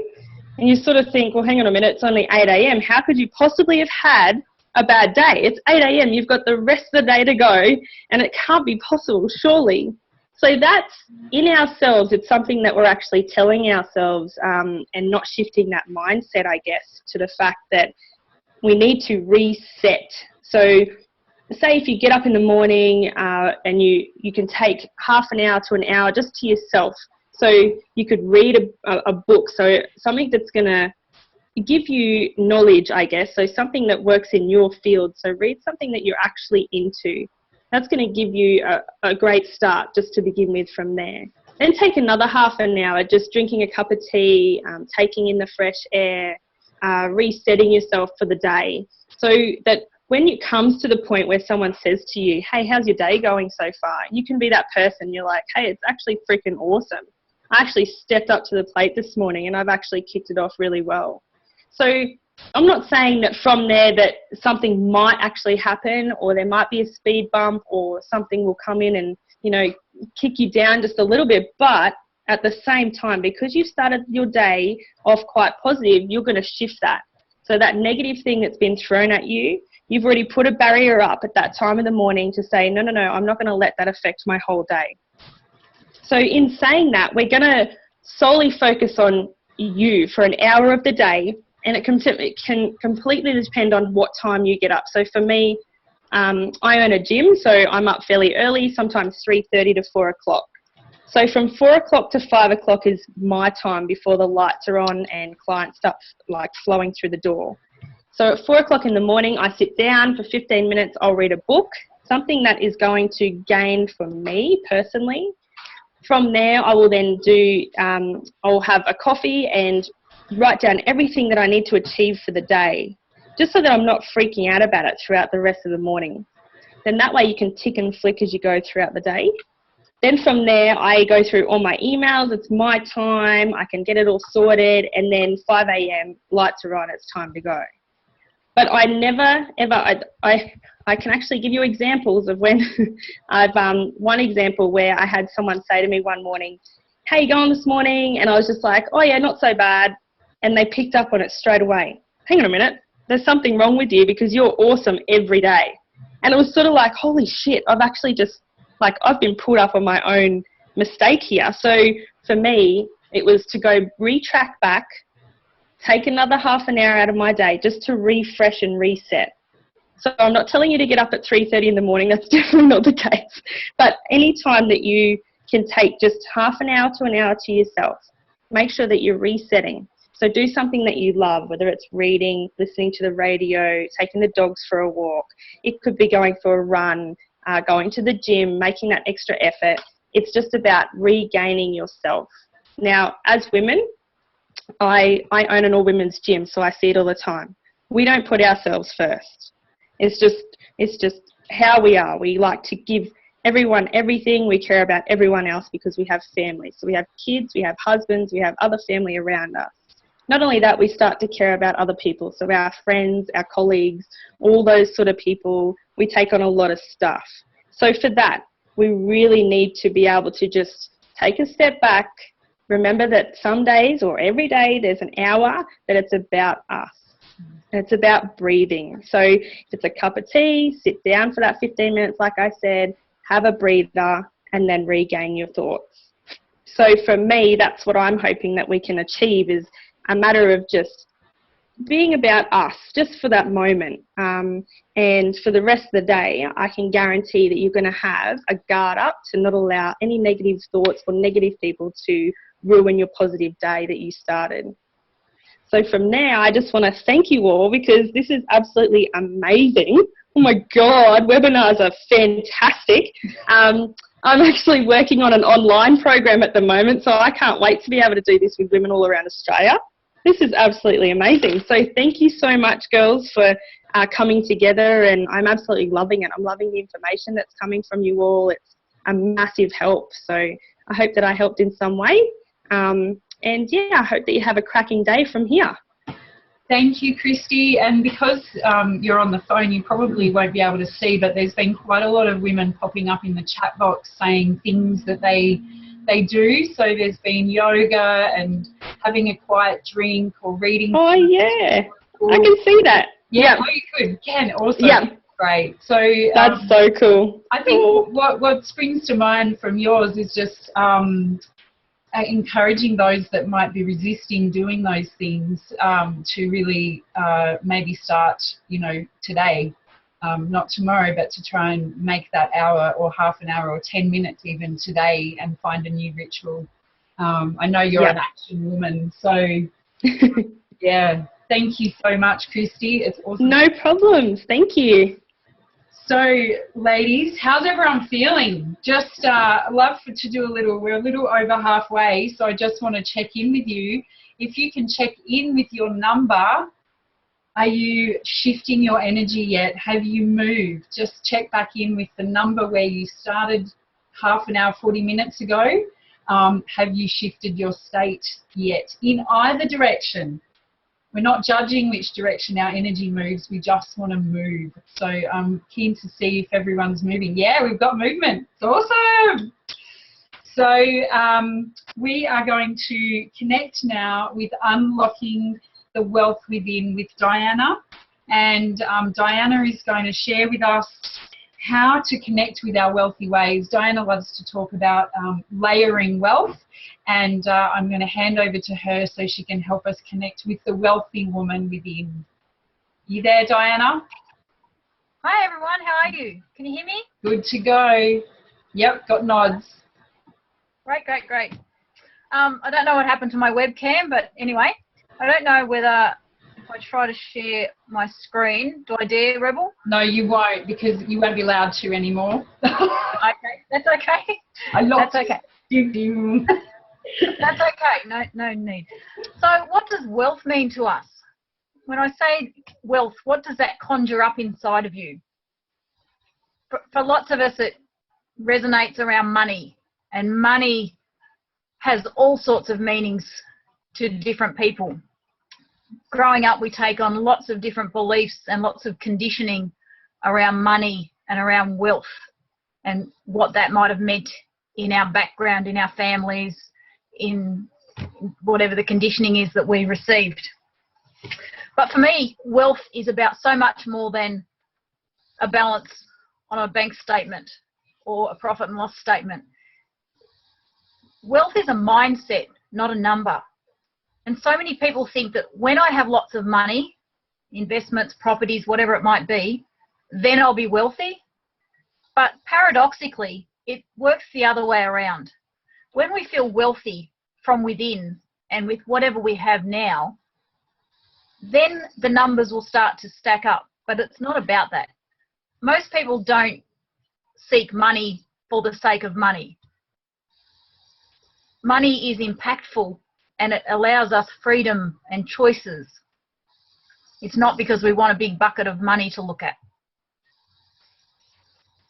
And you sort of think, well, hang on a minute, it's only 8 a.m. How could you possibly have had a bad day? It's 8 a.m. You've got the rest of the day to go and it can't be possible, surely. So that's in ourselves. It's something that we're actually telling ourselves and not shifting that mindset, I guess, to the fact that we need to reset. So say if you get up in the morning and you can take half an hour to an hour just to yourself. So you could read a book, so something that's going to give you knowledge, I guess, so something that works in your field. So read something that you're actually into. That's going to give you a great start just to begin with from there. Then take another half an hour just drinking a cup of tea, taking in the fresh air, resetting yourself for the day, so that when it comes to the point where someone says to you, hey, how's your day going so far? You can be that person. You're like, hey, it's actually freaking awesome. I actually stepped up to the plate this morning and I've actually kicked it off really well. So I'm not saying that from there that something might actually happen, or there might be a speed bump, or something will come in and, you know, kick you down just a little bit. But at the same time, because you started your day off quite positive, you're going to shift that. So that negative thing that's been thrown at you, you've already put a barrier up at that time of the morning to say, no, I'm not going to let that affect my whole day. So in saying that, we're going to solely focus on you for an hour of the day, and it can completely depend on what time you get up. So for me, I own a gym, so I'm up fairly early, sometimes 3:30 to 4 o'clock. So from 4 o'clock to 5 o'clock is my time before the lights are on and clients start like flowing through the door. So at 4 o'clock in the morning, I sit down for 15 minutes, I'll read a book, something that is going to gain for me personally. From there, I will then I'll have a coffee and write down everything that I need to achieve for the day, just so that I'm not freaking out about it throughout the rest of the morning. Then that way you can tick and flick as you go throughout the day. Then from there, I go through all my emails. It's my time. I can get it all sorted. And then 5 a.m., lights are on. It's time to go. But I never, ever, I can actually give you examples of when I've, one example where I had someone say to me one morning, how you going this morning? And I was just like, oh yeah, not so bad. And they picked up on it straight away. Hang on a minute, there's something wrong with you because you're awesome every day. And it was sort of like, holy shit, I've actually just, like, I've been pulled up on my own mistake here. So for me, it was to go retrack back, take another half an hour out of my day just to refresh and reset. So I'm not telling you to get up at 3:30 in the morning. That's definitely not the case. But any time that you can take just half an hour to an hour to yourself, make sure that you're resetting. So do something that you love, whether it's reading, listening to the radio, taking the dogs for a walk. It could be going for a run, going to the gym, making that extra effort. It's just about regaining yourself. Now, as women, I own an all-women's gym, so I see it all the time. We don't put ourselves first. It's just how we are. We like to give everyone everything. We care about everyone else because we have families. So we have kids, we have husbands, we have other family around us. Not only that, we start to care about other people. So our friends, our colleagues, all those sort of people, we take on a lot of stuff. So for that, we really need to be able to just take a step back. Remember that some days or every day there's an hour that it's about us. And it's about breathing. So if it's a cup of tea, sit down for that 15 minutes, like I said, have a breather, and then regain your thoughts. So for me, that's what I'm hoping that we can achieve, is a matter of just being about us, just for that moment. And for the rest of the day, I can guarantee that you're going to have a guard up to not allow any negative thoughts or negative people to ruin your positive day that you started. So from there, I just want to thank you all, because this is absolutely amazing. Oh my God, webinars are fantastic. I'm actually working on an online program at the moment, so I can't wait to be able to do this with women all around Australia. This is absolutely amazing. So thank you so much, girls, for coming together, and I'm absolutely loving it. I'm loving the information that's coming from you all. It's a massive help. So I hope that I helped in some way. And yeah, I hope that you have a cracking day from here. Thank you, Christy. And because you're on the phone, you probably won't be able to see, but there's been quite a lot of women popping up in the chat box saying things that they do. So there's been yoga and having a quiet drink or reading. Oh, yeah. I can see that. Yeah, oh, you could. Can also. Yeah. Great. So that's so cool. I think what springs to mind from yours is just encouraging those that might be resisting doing those things to really maybe start, you know, today, not tomorrow, but to try and make that hour or half an hour or 10 minutes even today and find a new ritual. I know you're an action woman, so yeah. Thank you so much, Christy. It's awesome. No problems. Thank you. So, ladies, how's everyone feeling? Just love to do we're a little over halfway, so I just want to check in with you. If you can check in with your number, are you shifting your energy yet? Have you moved? Just check back in with the number where you started half an hour, 40 minutes ago. Have you shifted your state yet in either direction? We're not judging which direction our energy moves, we just want to move. So I'm keen to see if everyone's moving. Yeah, we've got movement. It's awesome. So we are going to connect now with unlocking the wealth within with Diana. And Diana is going to share with us how to connect with our wealthy ways. Diana loves to talk about layering wealth. And I'm going to hand over to her so she can help us connect with the wealthy woman within. You there, Diana? Hi, everyone. How are you? Can you hear me? Good to go. Yep, got nods. Great, great, great. I don't know what happened to my webcam, but anyway, I don't know whether if I try to share my screen, do I dare, Rebel? No, you won't, because you won't be allowed to anymore. Okay, that's okay. That's okay. Ding, ding. That's okay. No need. So what does wealth mean to us? When I say wealth, what does that conjure up inside of you? For lots of us, it resonates around money, and money has all sorts of meanings to different people. Growing up, we take on lots of different beliefs and lots of conditioning around money and around wealth and what that might have meant in our background, in our families, in whatever the conditioning is that we received. But for me, wealth is about so much more than a balance on a bank statement or a profit and loss statement. Wealth is a mindset, not a number. And so many people think that when I have lots of money, investments, properties, whatever it might be, then I'll be wealthy. But paradoxically, it works the other way around. When we feel wealthy from within and with whatever we have now, then the numbers will start to stack up. But it's not about that. Most people don't seek money for the sake of money. Money is impactful and it allows us freedom and choices. It's not because we want a big bucket of money to look at.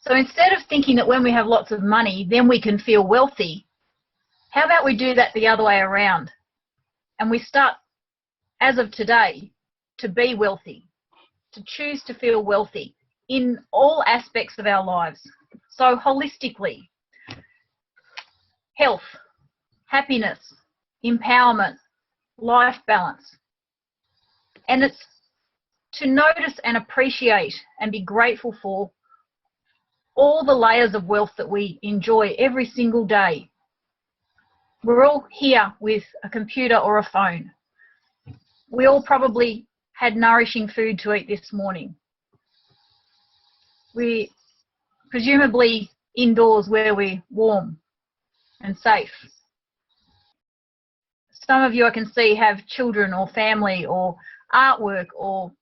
So instead of thinking that when we have lots of money, then we can feel wealthy, how about we do that the other way around? And we start, as of today, to be wealthy, to choose to feel wealthy in all aspects of our lives. So holistically, health, happiness, empowerment, life balance. And it's to notice and appreciate and be grateful for all the layers of wealth that we enjoy every single day. We're all here with a computer or a phone. We all probably had nourishing food to eat this morning. We're presumably indoors where we're warm and safe. Some of you I can see have children or family or artwork, or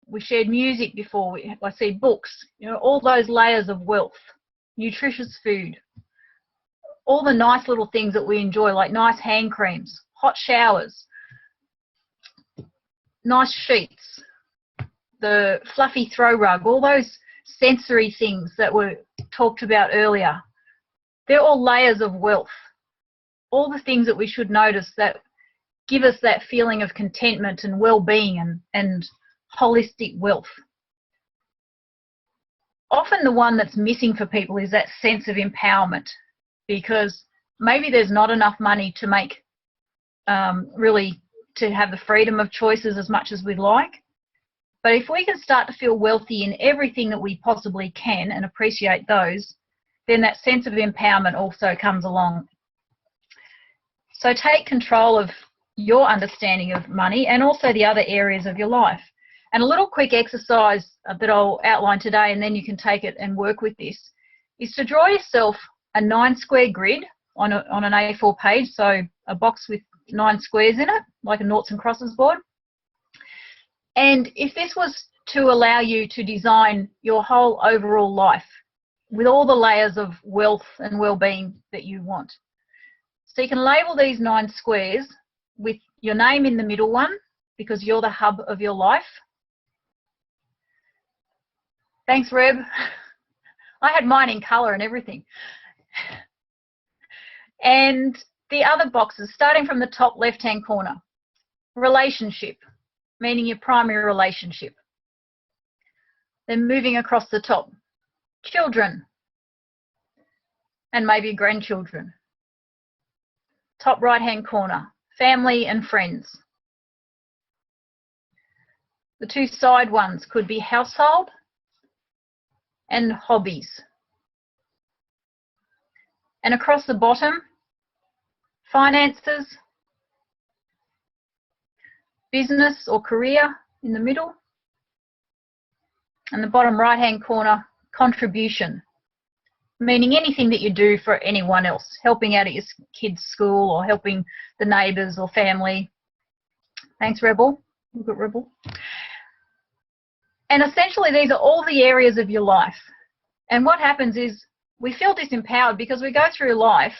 we shared music before. I see books, you know, all those layers of wealth, nutritious food, all the nice little things that we enjoy, like nice hand creams, hot showers, nice sheets, the fluffy throw rug, all those sensory things that were talked about earlier. They're all layers of wealth. All the things that we should notice that give us that feeling of contentment and well-being and holistic wealth. Often the one that's missing for people is that sense of empowerment, because maybe there's not enough money to make really to have the freedom of choices as much as we'd like. But if we can start to feel wealthy in everything that we possibly can and appreciate those, then that sense of empowerment also comes along. So take control of your understanding of money and also the other areas of your life. And a little quick exercise that I'll outline today, and then you can take it and work with this, is to draw yourself a 9-square grid on an A4 page, so a box with 9 squares in it, like a noughts and crosses board. And if this was to allow you to design your whole overall life with all the layers of wealth and well-being that you want. So you can label these 9 squares with your name in the middle one, because you're the hub of your life. Thanks, Reb. I had mine in colour and everything. And the other boxes, starting from the top left-hand corner. Relationship, meaning your primary relationship. Then moving across the top, children, and maybe grandchildren. Top right-hand corner, family and friends. The 2 side ones could be household and hobbies. And across the bottom, finances, business or career in the middle, and the bottom right-hand corner, contribution, meaning anything that you do for anyone else, helping out at your kids' school or helping the neighbours or family. Thanks, Rebel. Look at Rebel. And essentially these are all the areas of your life. And what happens is we feel disempowered because we go through life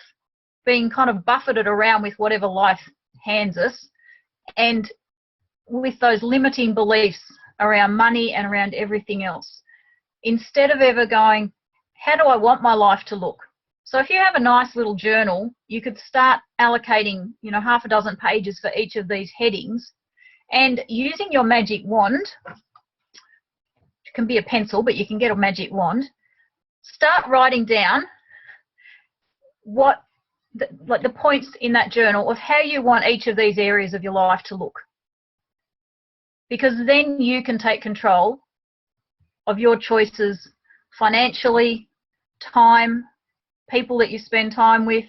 being kind of buffeted around with whatever life hands us, and with those limiting beliefs around money and around everything else, instead of ever going, how do I want my life to look? So if you have a nice little journal, you could start allocating, you know, half a dozen pages for each of these headings, and using your magic wand, it can be a pencil, but you can get a magic wand, start writing down what like the points in that journal of how you want each of these areas of your life to look. Because then you can take control of your choices financially, time, people that you spend time with,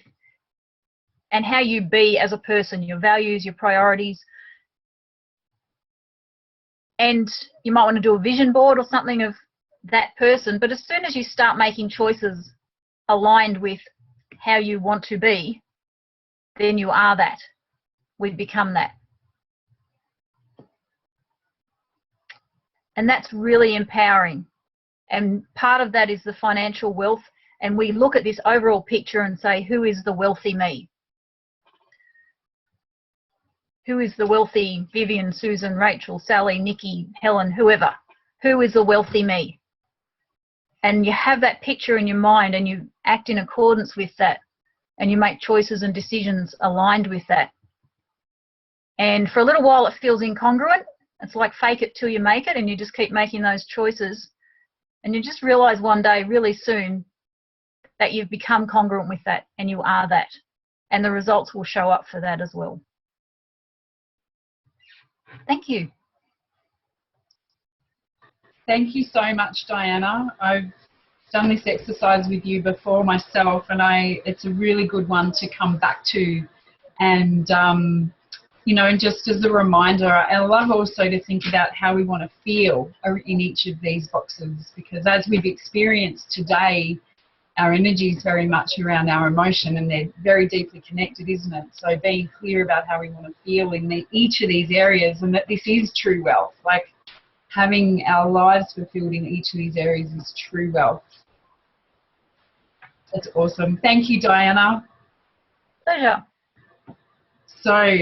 and how you be as a person, your values, your priorities. And you might want to do a vision board or something of that person, but as soon as you start making choices aligned with how you want to be, then you are that. We become that. And that's really empowering. And part of that is the financial wealth. And we look at this overall picture and say, who is the wealthy me? Who is the wealthy Vivian, Susan, Rachel, Sally, Nikki, Helen, whoever? Who is the wealthy me? And you have that picture in your mind and you act in accordance with that, and you make choices and decisions aligned with that. And for a little while it feels incongruent. It's like fake it till you make it, and you just keep making those choices. And you just realise one day, really soon, that you've become congruent with that and you are that. And the results will show up for that as well. Thank you. Thank you so much, Diana. I've done this exercise with you before myself, and it's a really good one to come back to. And, you know, and just as a reminder, I love also to think about how we want to feel in each of these boxes, because as we've experienced today, our energy is very much around our emotion, and they're very deeply connected, isn't it? So being clear about how we want to feel in each of these areas, and that this is true wealth. Like, having our lives fulfilled in each of these areas is true wealth. That's awesome. Thank you, Diana. Pleasure. So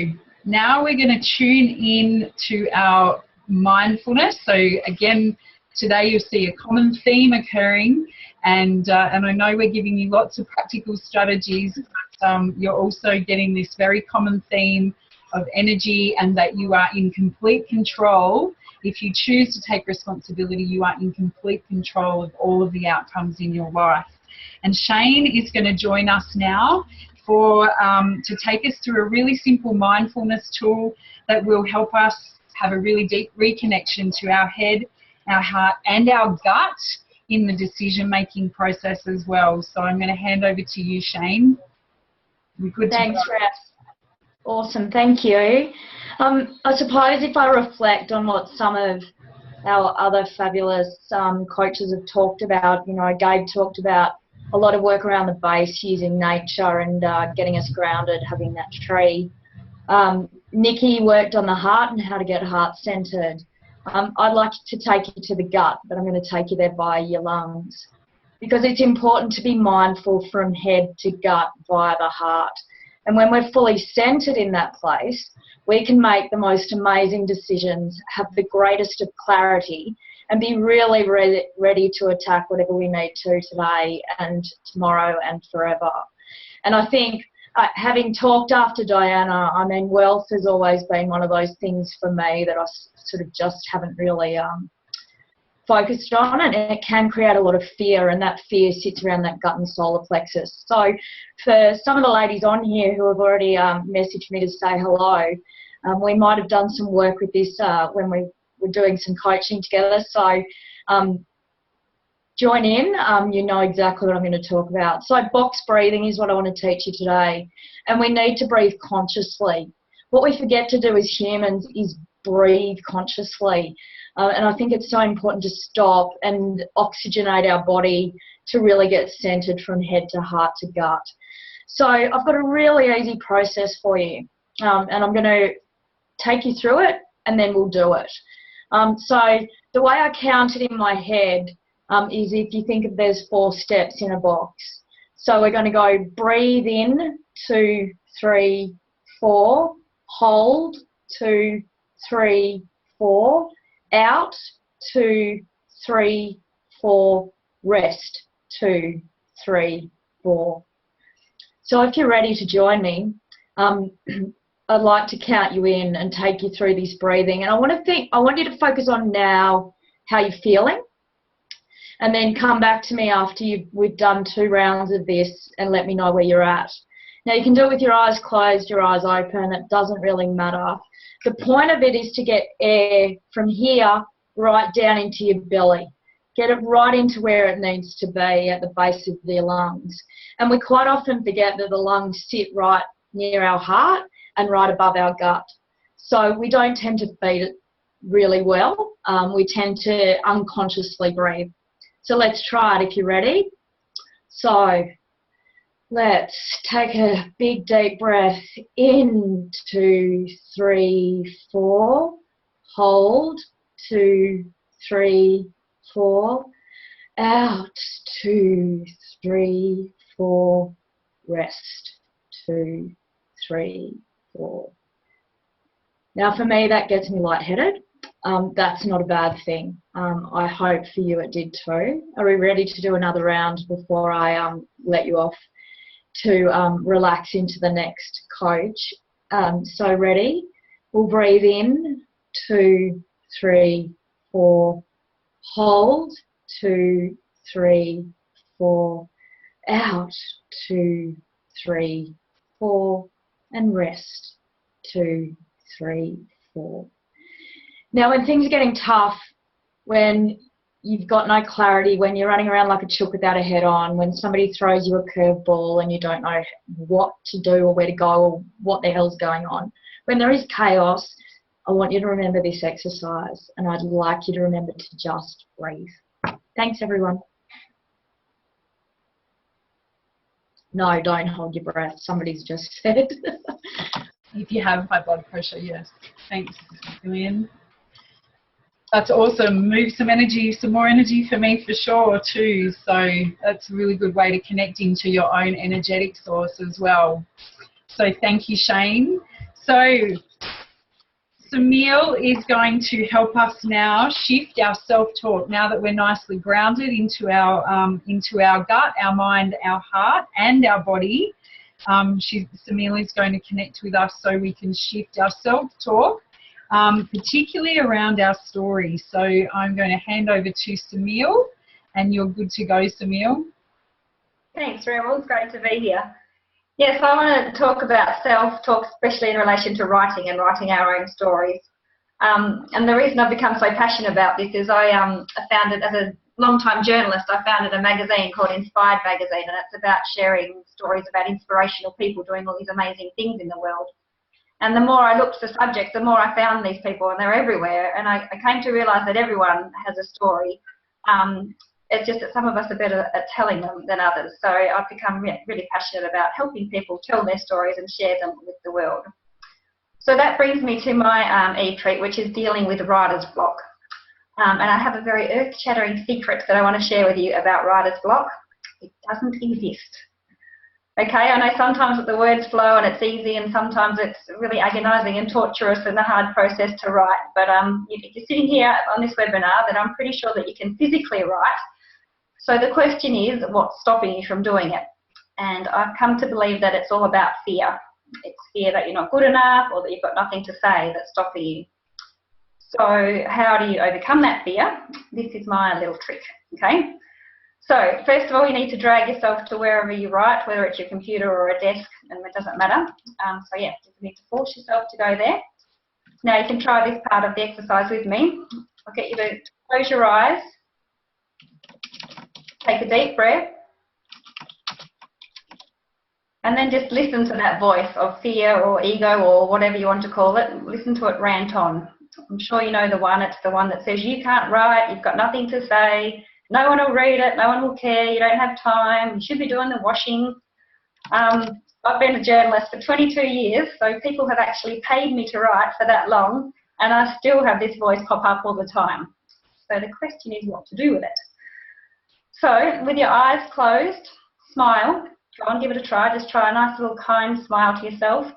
now we're going to tune in to our mindfulness. So again, today you'll see a common theme occurring, and I know we're giving you lots of practical strategies, but you're also getting this very common theme of energy, and that you are in complete control. If you choose to take responsibility, you are in complete control of all of the outcomes in your life. And Shane is going to join us now to take us through a really simple mindfulness tool that will help us have a really deep reconnection to our head, our heart and our gut in the decision-making process as well. So I'm going to hand over to you, Shane. Thanks, Ref. Awesome, thank you. I suppose if I reflect on what some of our other fabulous coaches have talked about, you know, Gabe talked about a lot of work around the base, using nature and getting us grounded, having that tree. Nikki worked on the heart and how to get heart-centered. I'd like to take you to the gut, but I'm going to take you there via your lungs, because it's important to be mindful from head to gut via the heart. And when we're fully centered in that place, we can make the most amazing decisions, have the greatest of clarity, and be really ready to attack whatever we need to today and tomorrow and forever. And I think, having talked after Diana, I mean, wealth has always been one of those things for me that I sort of just haven't really focused on, and it can create a lot of fear, and that fear sits around that gut and solar plexus. So for some of the ladies on here who have already messaged me to say hello, we might have done some work with this when we were doing some coaching together. So join in, you know exactly what I'm going to talk about. So box breathing is what I want to teach you today, and we need to breathe consciously. What we forget to do as humans is breathe consciously, and I think it's so important to stop and oxygenate our body to really get centered from head to heart to gut. So I've got a really easy process for you, and I'm going to take you through it and then we'll do it. So the way I count it in my head is, if you think of there's 4 steps in a box. So we're going to go breathe in, 2, 3, 4, hold, 2, 3, 4, out, 2, 3, 4, rest, 2, 3, 4. So if you're ready to join me, I'd like to count you in and take you through this breathing. And I want you to focus on now how you're feeling, and then come back to me after we've done 2 rounds of this and let me know where you're at. Now you can do it with your eyes closed, your eyes open, it doesn't really matter. The point of it is to get air from here right down into your belly. Get it right into where it needs to be, at the base of the lungs. And we quite often forget that the lungs sit right near our heart and right above our gut. So we don't tend to beat it really well. We tend to unconsciously breathe. So let's try it if you're ready. So let's take a big deep breath in, 2, 3, 4, hold, 2, 3, 4, out, 2, 3, 4, rest, 2, 3, 4. Now for me that gets me lightheaded. That's not a bad thing. I hope for you it did too. Are we ready to do another round before I let you off to relax into the next coach? So ready? We'll breathe in, 2, 3, 4, hold, 2, 3, 4, out, 2, 3, 4, and rest, 2, 3, 4. Now when things are getting tough, when you've got no clarity, when you're running around like a chook without a head on, when somebody throws you a curveball and you don't know what to do or where to go or what the hell's going on, when there is chaos, I want you to remember this exercise, and I'd like you to remember to just breathe. Thanks everyone. No, don't hold your breath. Somebody's just said. If you have high blood pressure, yes. Thanks, Lynn. That's awesome. Move some energy, some more energy for me for sure too. So that's a really good way to connect into your own energetic source as well. So thank you, Shane. So Samil is going to help us now shift our self-talk now that we're nicely grounded into our gut, our mind, our heart and our body. Samil is going to connect with us so we can shift our self-talk, particularly around our story. So I'm going to hand over to Samil, and you're good to go, Samil. Thanks, Rebel. It's great to be here. Yes, I want to talk about self-talk, especially in relation to writing and writing our own stories. And the reason I've become so passionate about this is I founded, as a long-time journalist, I founded a magazine called Inspired Magazine, and it's about sharing stories about inspirational people doing all these amazing things in the world. And the more I looked for subjects, the more I found these people, and they're everywhere. And I came to realise that everyone has a story. It's just that some of us are better at telling them than others. So I've become really passionate about helping people tell their stories and share them with the world. So that brings me to my e-treat, which is dealing with writer's block. And I have a very earth-shattering secret that I want to share with you about writer's block. It doesn't exist. Okay, I know sometimes the words flow and it's easy, and sometimes it's really agonising and torturous and a hard process to write. But if you're sitting here on this webinar, then I'm pretty sure that you can physically write. So the question is, what's stopping you from doing it? And I've come to believe that it's all about fear. It's fear that you're not good enough or that you've got nothing to say that's stopping you. So how do you overcome that fear? This is my little trick, okay? So first of all, you need to drag yourself to wherever you write, whether it's your computer or a desk, and it doesn't matter. So yeah, you need to force yourself to go there. Now you can try this part of the exercise with me. I'll get you to close your eyes. Take a deep breath, and then just listen to that voice of fear or ego or whatever you want to call it. Listen to it rant on. I'm sure you know the one. It's the one that says you can't write, you've got nothing to say, no one will read it, no one will care, you don't have time, you should be doing the washing. I've been a journalist for 22 years, so people have actually paid me to write for that long, and I still have this voice pop up all the time. So the question is what to do with it. So, with your eyes closed, smile. Go on, give it a try. Just try a nice little kind smile to yourself.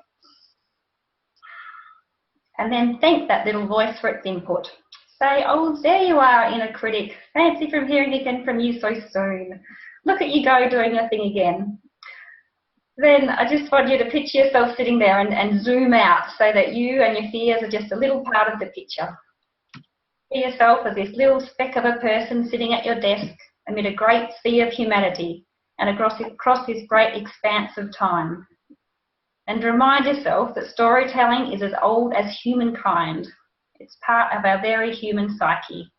And then thank that little voice for its input. Say, oh, there you are, inner critic. Fancy from hearing again from you so soon. Look at you go doing your thing again. Then I just want you to picture yourself sitting there and zoom out so that you and your fears are just a little part of the picture. See yourself as this little speck of a person sitting at your desk amid a great sea of humanity and across this great expanse of time. And remind yourself that storytelling is as old as humankind. It's part of our very human psyche.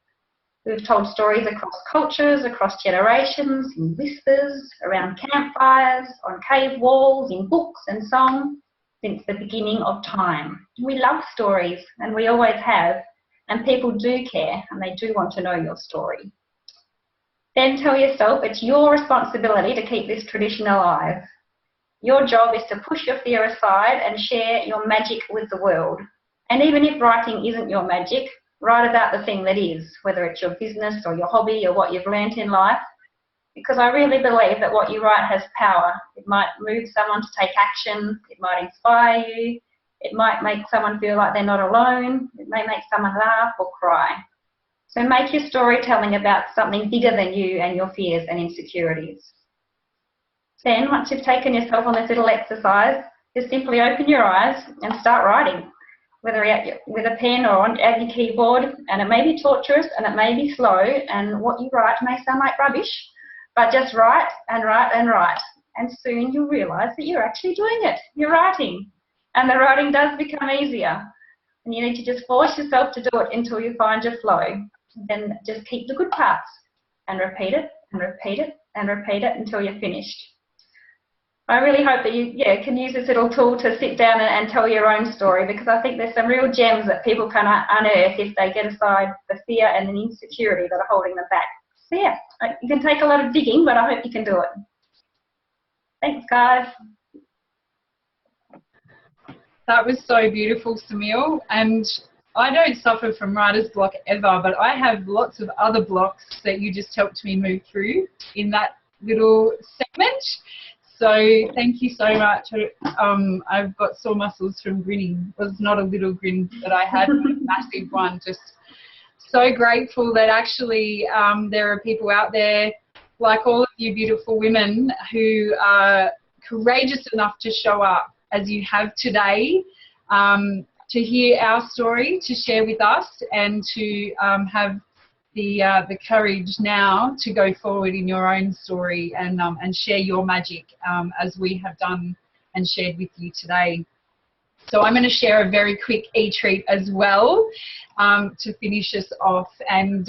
We've told stories across cultures, across generations, in whispers, around campfires, on cave walls, in books and songs, since the beginning of time. We love stories, and we always have, and people do care, and they do want to know your story. Then tell yourself it's your responsibility to keep this tradition alive. Your job is to push your fear aside and share your magic with the world. And even if writing isn't your magic, write about the thing that is, whether it's your business or your hobby or what you've learnt in life, because I really believe that what you write has power. It might move someone to take action, it might inspire you, it might make someone feel like they're not alone, it may make someone laugh or cry. So make your storytelling about something bigger than you and your fears and insecurities. Then, once you've taken yourself on this little exercise, just simply open your eyes and start writing, whether with a pen or at your keyboard, and it may be torturous and it may be slow, and what you write may sound like rubbish, but just write and write and write, and soon you'll realise that you're actually doing it. You're writing, and the writing does become easier, and you need to just force yourself to do it until you find your flow. Then just keep the good parts and repeat it and repeat it and repeat it until you're finished. I really hope that you can use this little tool to sit down and tell your own story, because I think there's some real gems that people can unearth if they get aside the fear and the insecurity that are holding them back. So yeah, you can take a lot of digging, but I hope you can do it. Thanks, guys. That was so beautiful, Samil. And I don't suffer from writer's block ever, but I have lots of other blocks that you just helped me move through in that little segment. So thank you so much. I've got sore muscles from grinning. It was not a little grin that I had, but a massive one. Just so grateful that actually there are people out there like all of you beautiful women who are courageous enough to show up as you have today, to hear our story, to share with us, and to have the courage now to go forward in your own story and share your magic as we have done and shared with you today. So I'm going to share a very quick e-treat as well to finish us off, and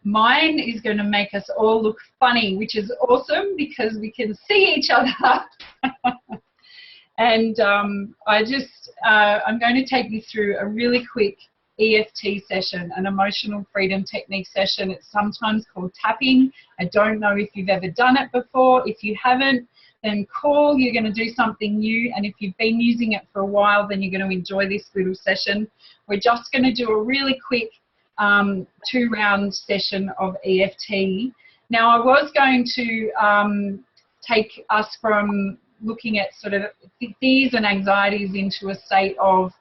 mine is going to make us all look funny, which is awesome because we can see each other. And I'm going to take you through a really quick EFT session, an emotional freedom technique session. It's sometimes called tapping. I don't know if you've ever done it before. If you haven't, then cool, you're going to do something new. And if you've been using it for a while, then you're going to enjoy this little session. We're just going to do a really quick 2-round session of EFT. Now, I was going to take us from looking at sort of fears and anxieties into a state of,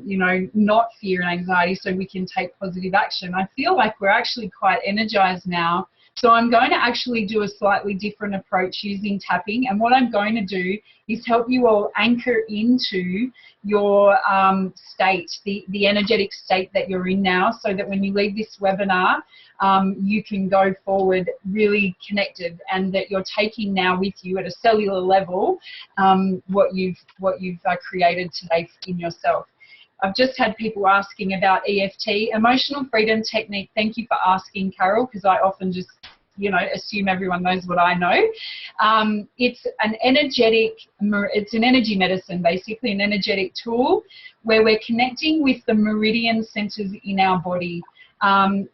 you know, not fear and anxiety, so we can take positive action. I feel like we're actually quite energized now. So I'm going to actually do a slightly different approach using tapping. And what I'm going to do is help you all anchor into your state, the energetic state that you're in now, so that when you leave this webinar, you can go forward really connected, and that you're taking now with you at a cellular level what you've created today in yourself. I've just had people asking about EFT, emotional freedom technique. Thank you for asking, Carol, because I often just, you know, assume everyone knows what I know. It's an energy medicine, basically an energetic tool where we're connecting with the meridian centers in our body.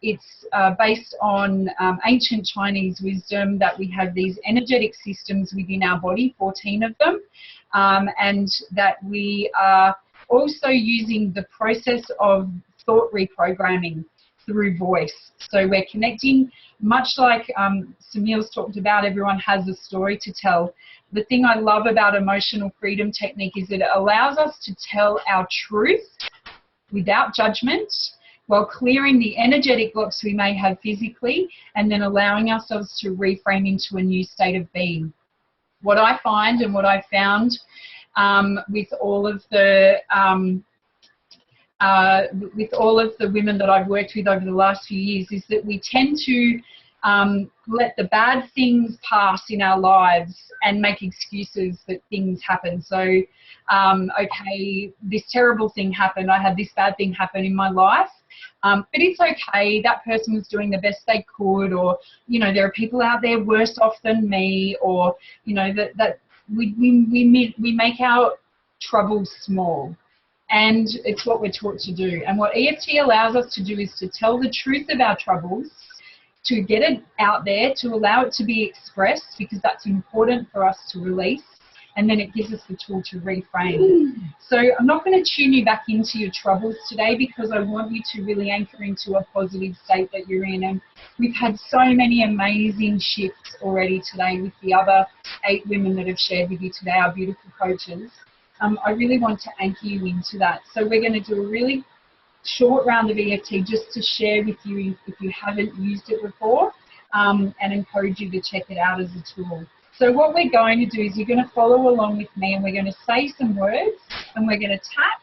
It's based on ancient Chinese wisdom that we have these energetic systems within our body, 14 of them, and that we are also using the process of thought reprogramming through voice. So we're connecting, much like Samil's talked about, everyone has a story to tell. The thing I love about emotional freedom technique is that it allows us to tell our truth without judgment, while clearing the energetic blocks we may have physically, and then allowing ourselves to reframe into a new state of being. What I find and what I found with all of the women that I've worked with over the last few years is that we tend to let the bad things pass in our lives and make excuses that things happen. So, okay, this terrible thing happened, I had this bad thing happen in my life, but it's okay, that person was doing the best they could, or, you know, there are people out there worse off than me, or, you know, that we make our troubles small. And it's what we're taught to do. And what EFT allows us to do is to tell the truth of our troubles, to get it out there, to allow it to be expressed, because that's important for us to release, and then it gives us the tool to reframe. So I'm not going to tune you back into your troubles today, because I want you to really anchor into a positive state that you're in. And we've had so many amazing shifts already today with the other 8 women that have shared with you today, our beautiful coaches. I really want to anchor you into that. So we're going to do a really short round of EFT just to share with you if you haven't used it before, and encourage you to check it out as a tool. So what we're going to do is you're going to follow along with me, and we're going to say some words, and we're going to tap.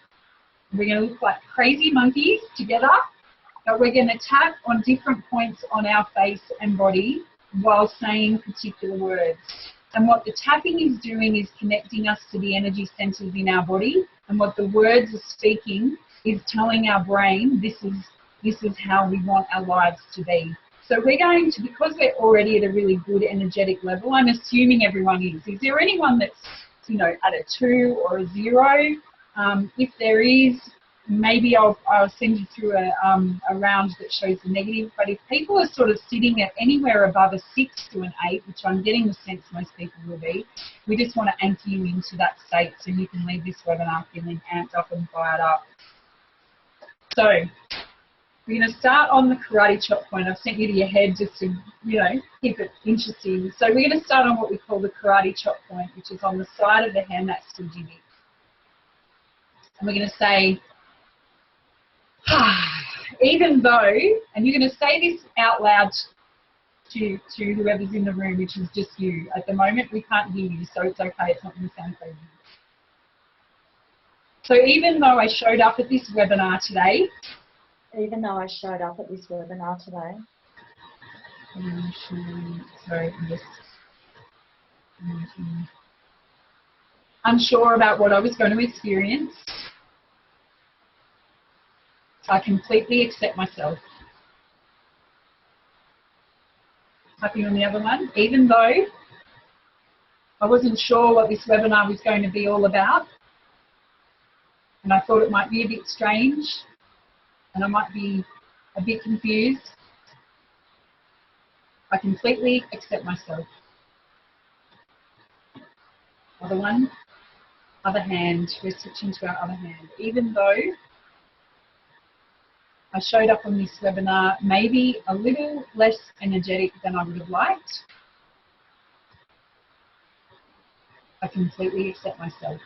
We're going to look like crazy monkeys together, but we're going to tap on different points on our face and body while saying particular words. And what the tapping is doing is connecting us to the energy centers in our body, and what the words are speaking is telling our brain this is how we want our lives to be. So we're going to, because we're already at a really good energetic level, I'm assuming everyone is. Is there anyone that's, you know, at a 2 or a 0? If there is, maybe I'll send you through a round that shows the negative. But if people are sort of sitting at anywhere above a 6 to an 8, which I'm getting the sense most people will be, we just want to anchor you into that state so you can leave this webinar feeling amped up and fired up. So we're going to start on the karate chop point. I've sent you to your head just to, you know, keep it interesting. So we're going to start on what we call the karate chop point, which is on the side of the hand, that's Sujimi. And we're going to say, even though, and you're going to say this out loud to whoever's in the room, which is just you. At the moment, we can't hear you, so it's okay. It's not going to sound crazy. So even though I showed up at this webinar today, sorry, I'm just unsure about what I was going to experience, I completely accept myself. Tapping on the other one. Even though I wasn't sure what this webinar was going to be all about, and I thought it might be a bit strange, and I might be a bit confused, I completely accept myself. Other one, other hand. We're switching to our other hand. Even though I showed up on this webinar maybe a little less energetic than I would have liked, I completely accept myself.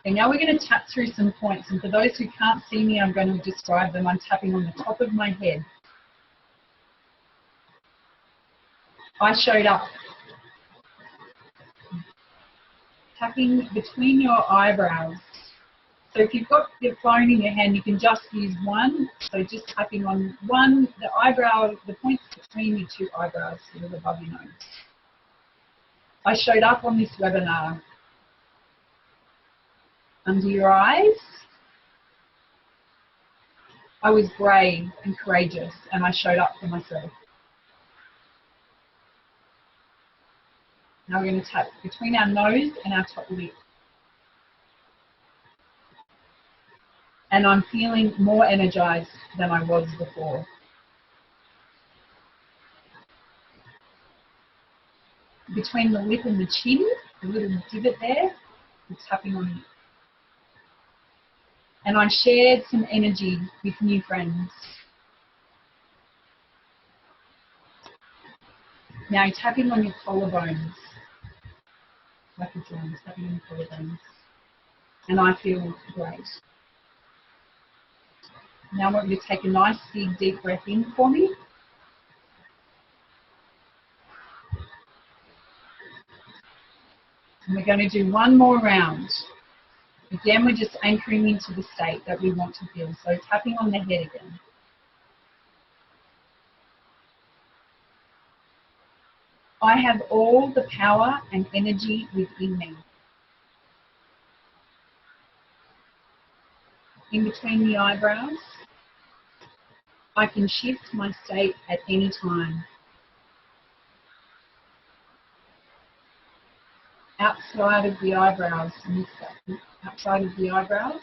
And now we're going to tap through some points, and for those who can't see me, I'm going to describe them. I'm tapping on the top of my head. I showed up. Tapping between your eyebrows. So if you've got your phone in your hand, you can just use one. So just tapping on one, the eyebrow, the points between your two eyebrows, sort of above your nose. I showed up on this webinar. Under your eyes, I was brave and courageous, and I showed up for myself. Now we're going to tap between our nose and our top lip. And I'm feeling more energized than I was before. Between the lip and the chin, a little divot there, I'm tapping on it. And I shared some energy with new friends. Now tapping on your collarbones. Like a drum, tapping on your collarbones. And I feel great. Now I want you to take a nice big deep breath in for me. And we're going to do one more round. Again, we're just anchoring into the state that we want to feel. So tapping on the head again. I have all the power and energy within me. In between the eyebrows, I can shift my state at any time. Outside of the eyebrows, outside of the eyebrows,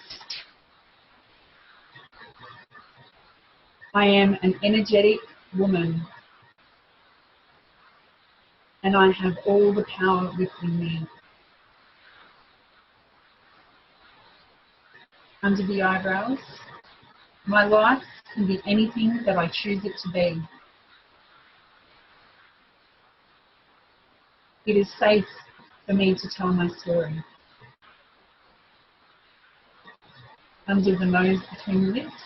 I am an energetic woman, and I have all the power within me. Under the eyebrows, my life can be anything that I choose it to be. It is safe for me to tell my story. Under the nose, between the lips,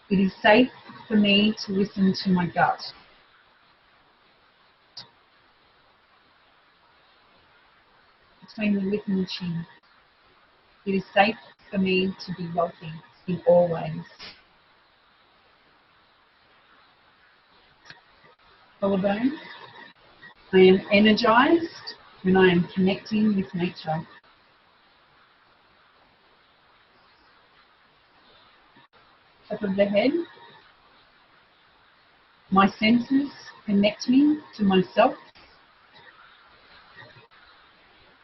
it is safe for me to listen to my gut. Between the lip and the chin, it is safe for me to be wealthy in all ways. Collarbone, I am energized when I am connecting with nature. Top of the head, my senses connect me to myself,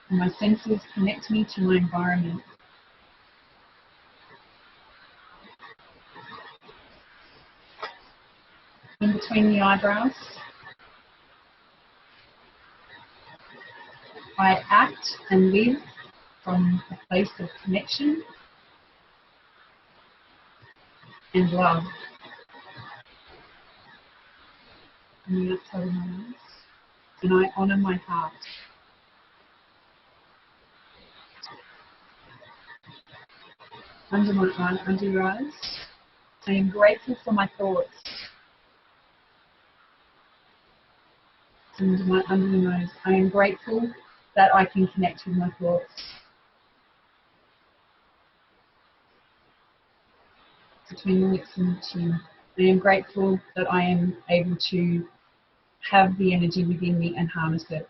and my senses connect me to my environment. In between the eyebrows, I act and live from a place of connection and love. On the outside of my eyes, and I honour my heart. Under your eyes, I am grateful for my thoughts. and under the nose. I am grateful that I can connect with my thoughts. Between the lips and the chin. I am grateful that I am able to have the energy within me and harness it.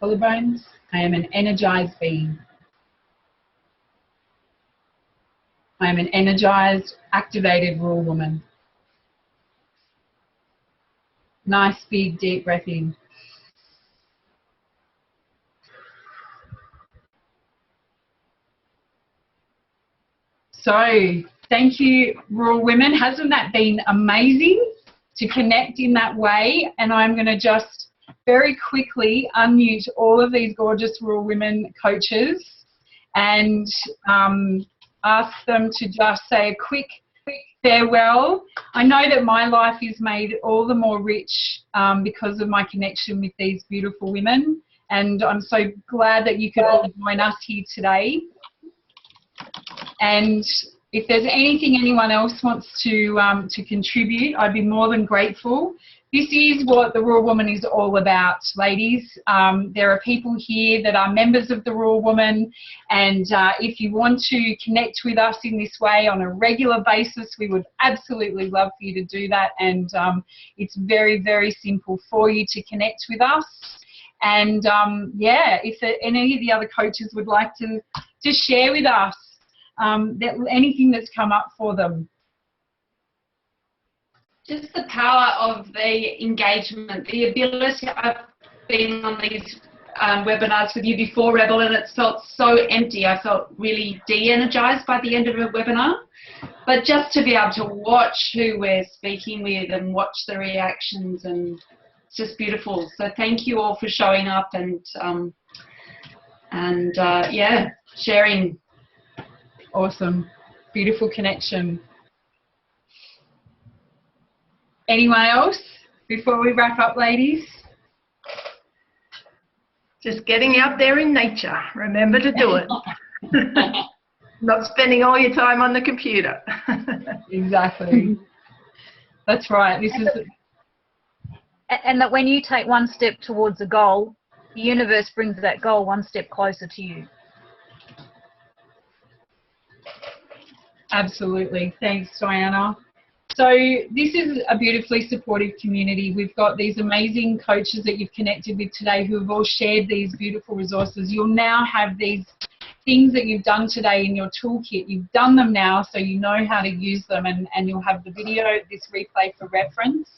Collarbones, I am an energized being. I am an energized, activated rural woman. Nice, big, deep breath in. So, thank you, rural women. Hasn't that been amazing to connect in that way? And I'm going to just very quickly unmute all of these gorgeous rural women coaches and ask them to just say a quick farewell. I know that my life is made all the more rich because of my connection with these beautiful women, and I'm so glad that you could all join us here today. And if there's anything anyone else wants to contribute, I'd be more than grateful. This is what the Rural Woman is all about, ladies. There are people here that are members of the Rural Woman, and if you want to connect with us in this way on a regular basis, we would absolutely love for you to do that. And it's very, very simple for you to connect with us. And yeah, if any of the other coaches would like to share with us anything that's come up for them. Just the power of the engagement, the ability. I've been on these webinars with you before, Rebel, and it felt so empty. I felt really de-energized by the end of a webinar. But just to be able to watch who we're speaking with and watch the reactions, and it's just beautiful. So thank you all for showing up and yeah, sharing. Awesome. Beautiful connection. Anyone else before we wrap up, ladies? Just getting out there in nature. Remember to do it. Not spending all your time on the computer. Exactly. That's right. This is. And that when you take one step towards a goal, the universe brings that goal one step closer to you. Absolutely. Thanks, Diana. So this is a beautifully supportive community. We've got these amazing coaches that you've connected with today who have all shared these beautiful resources. You'll now have these things that you've done today in your toolkit. You've done them now, so you know how to use them, and you'll have the video, this replay for reference.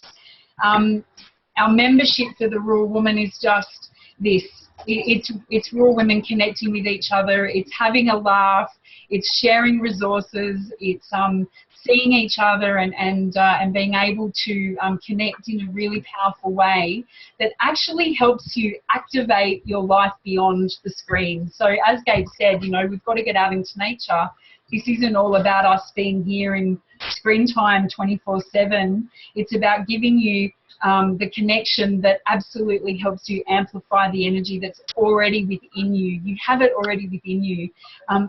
Our membership for the Rural Woman is just this. It's rural women connecting with each other. It's having a laugh. It's sharing resources. It's seeing each other and being able to connect in a really powerful way that actually helps you activate your life beyond the screen. So as Gabe said, you know, we've got to get out into nature. This isn't all about us being here in screen time 24/7. It's about giving you the connection that absolutely helps you amplify the energy that's already within you. You have it already within you.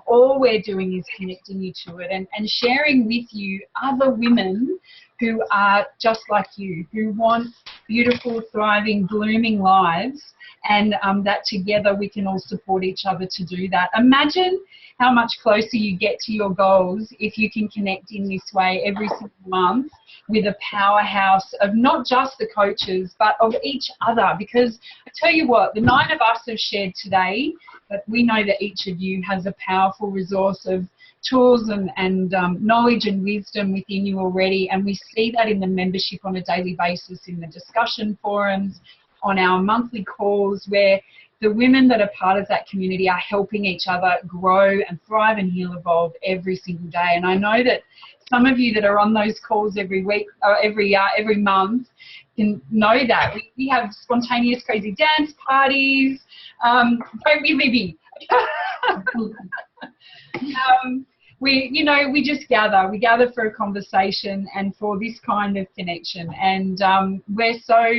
All we're doing is connecting you to it and sharing with you other women who are just like you, who want beautiful, thriving, blooming lives, and that together we can all support each other to do that. Imagine how much closer you get to your goals if you can connect in this way every single month with a powerhouse of not just the coaches but of each other. Because I tell you what, the 9 of us have shared today, but we know that each of you has a powerful resource of tools and knowledge and wisdom within you already, and we see that in the membership on a daily basis, in the discussion forums, on our monthly calls, where the women that are part of that community are helping each other grow and thrive and heal, evolve every single day. And I know that some of you that are on those calls every week or every month can know that. We have spontaneous crazy dance parties. Don't give me we just gather. We gather for a conversation and for this kind of connection. And we're so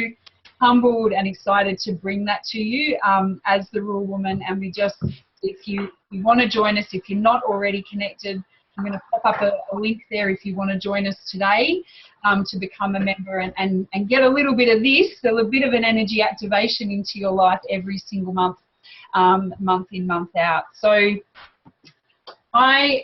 humbled and excited to bring that to you as the Rural Woman. And we just, if you want to join us, if you're not already connected, I'm going to pop up a link there if you want to join us today to become a member and get a little bit of this, a little bit of an energy activation into your life every single month, month in, month out. So I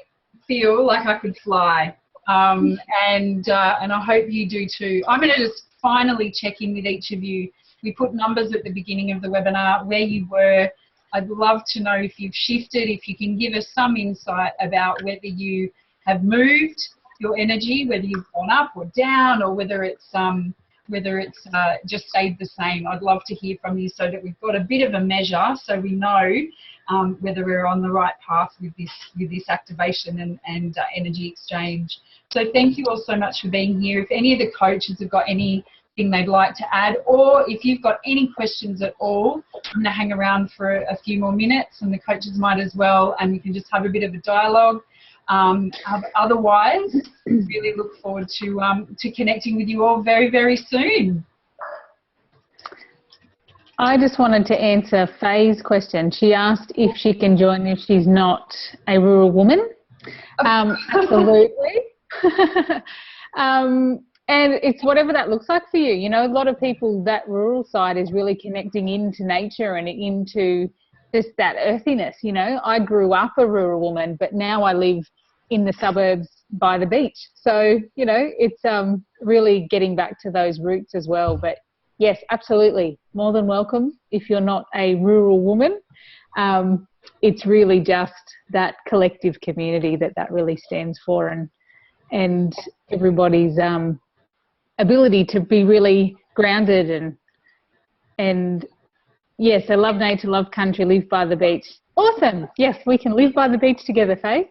feel like I could fly, and I hope you do too. I'm going to just finally check in with each of you. We put numbers at the beginning of the webinar, where you were. I'd love to know if you've shifted, if you can give us some insight about whether you have moved your energy, whether you've gone up or down, or whether it's just stayed the same. I'd love to hear from you so that we've got a bit of a measure, so we know whether we're on the right path with this activation and energy exchange. So thank you all so much for being here. If any of the coaches have got anything they'd like to add, or if you've got any questions at all, I'm going to hang around for a few more minutes, and the coaches might as well, and we can just have a bit of a dialogue. Otherwise, really look forward to connecting with you all very, very soon. I just wanted to answer Faye's question. She asked if she can join if she's not a rural woman. Absolutely. And it's whatever that looks like for you. You know, a lot of people, that rural side is really connecting into nature and into just that earthiness. You know, I grew up a rural woman, but now I live in the suburbs by the beach. So, you know, it's really getting back to those roots as well. But yes, absolutely, more than welcome if you're not a rural woman. It's really just that collective community that really stands for, and everybody's ability to be really grounded and yes, I love nature, love country, live by the beach. Awesome. Yes, we can live by the beach together, Faye.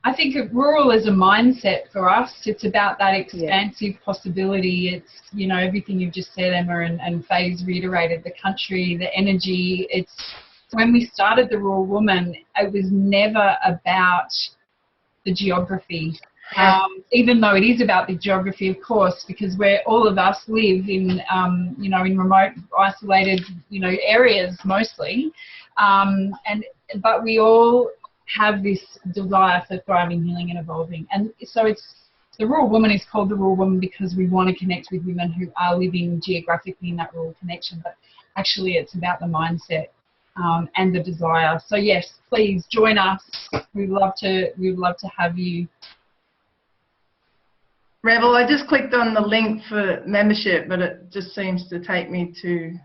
I think rural is a mindset for us. It's about that expansive possibility. It's, you know, everything you've just said, Emma, and Faye's reiterated, the country, the energy. It's when we started the Rural Woman, it was never about the geography. Even though it is about the geography, of course, because all of us live in, you know, in remote, isolated, you know, areas mostly, but we all have this desire for thriving, healing, and evolving. And so the Rural Woman is called the Rural Woman because we want to connect with women who are living geographically in that rural connection, but actually it's about the mindset and the desire. So yes, please join us. We'd love to have you. Rebel, I just clicked on the link for membership, but it just seems to take me to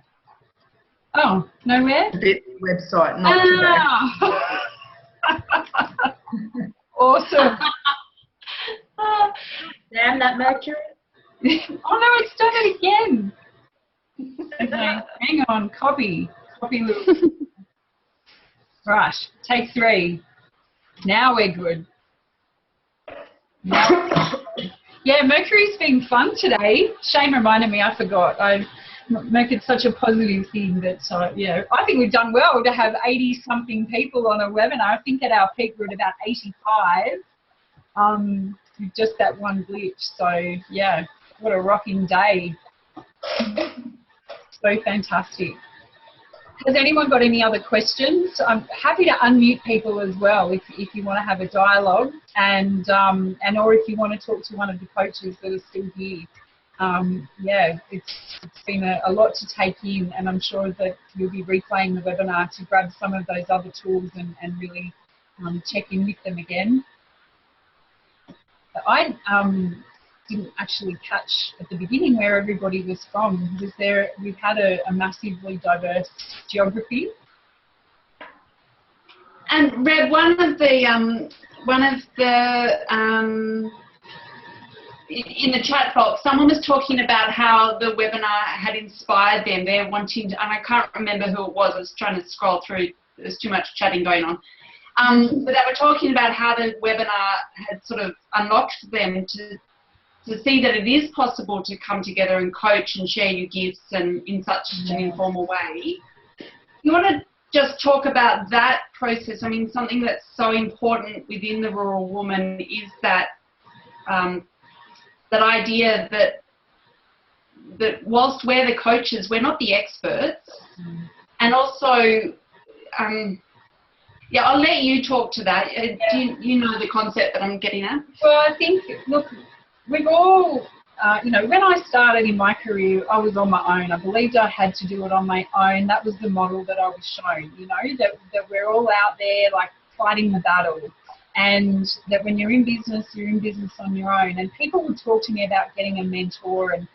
nowhere? The website, not today. Awesome. Damn that Mercury. Oh no, it's done it again. Okay, hang on, copy little. Right, take 3. Now we're good. Yeah, Mercury's been fun today. Shane reminded me, I forgot. Mercury's such a positive thing that, yeah, I think we've done well to have 80-something people on a webinar. I think at our peak we're at about 85 with just that one glitch. So, yeah, what a rocking day. So fantastic. Has anyone got any other questions? I'm happy to unmute people as well if you want to have a dialogue, and or if you want to talk to one of the coaches that are still here. Yeah, it's been a lot to take in, and I'm sure that you'll be replaying the webinar to grab some of those other tools and really check in with them again. I didn't actually catch at the beginning where everybody was from. We've had a massively diverse geography. And Reb, one of the in the chat box, someone was talking about how the webinar had inspired them. They're wanting to, and I can't remember who it was. I was trying to scroll through. There's too much chatting going on. But they were talking about how the webinar had sort of unlocked them to see that it is possible to come together and coach and share your gifts and in such an informal way. You want to just talk about that process? I mean, something that's so important within the Rural Woman is that that idea that whilst we're the coaches, we're not the experts, and also Yeah, I'll let you talk to that. Do you know the concept that I'm getting at? Well, I think, look, we've all, you know, when I started in my career, I was on my own. I believed I had to do it on my own. That was the model that I was shown, you know, that we're all out there, like, fighting the battle. And that when you're in business on your own. And people would talk to me about getting a mentor. And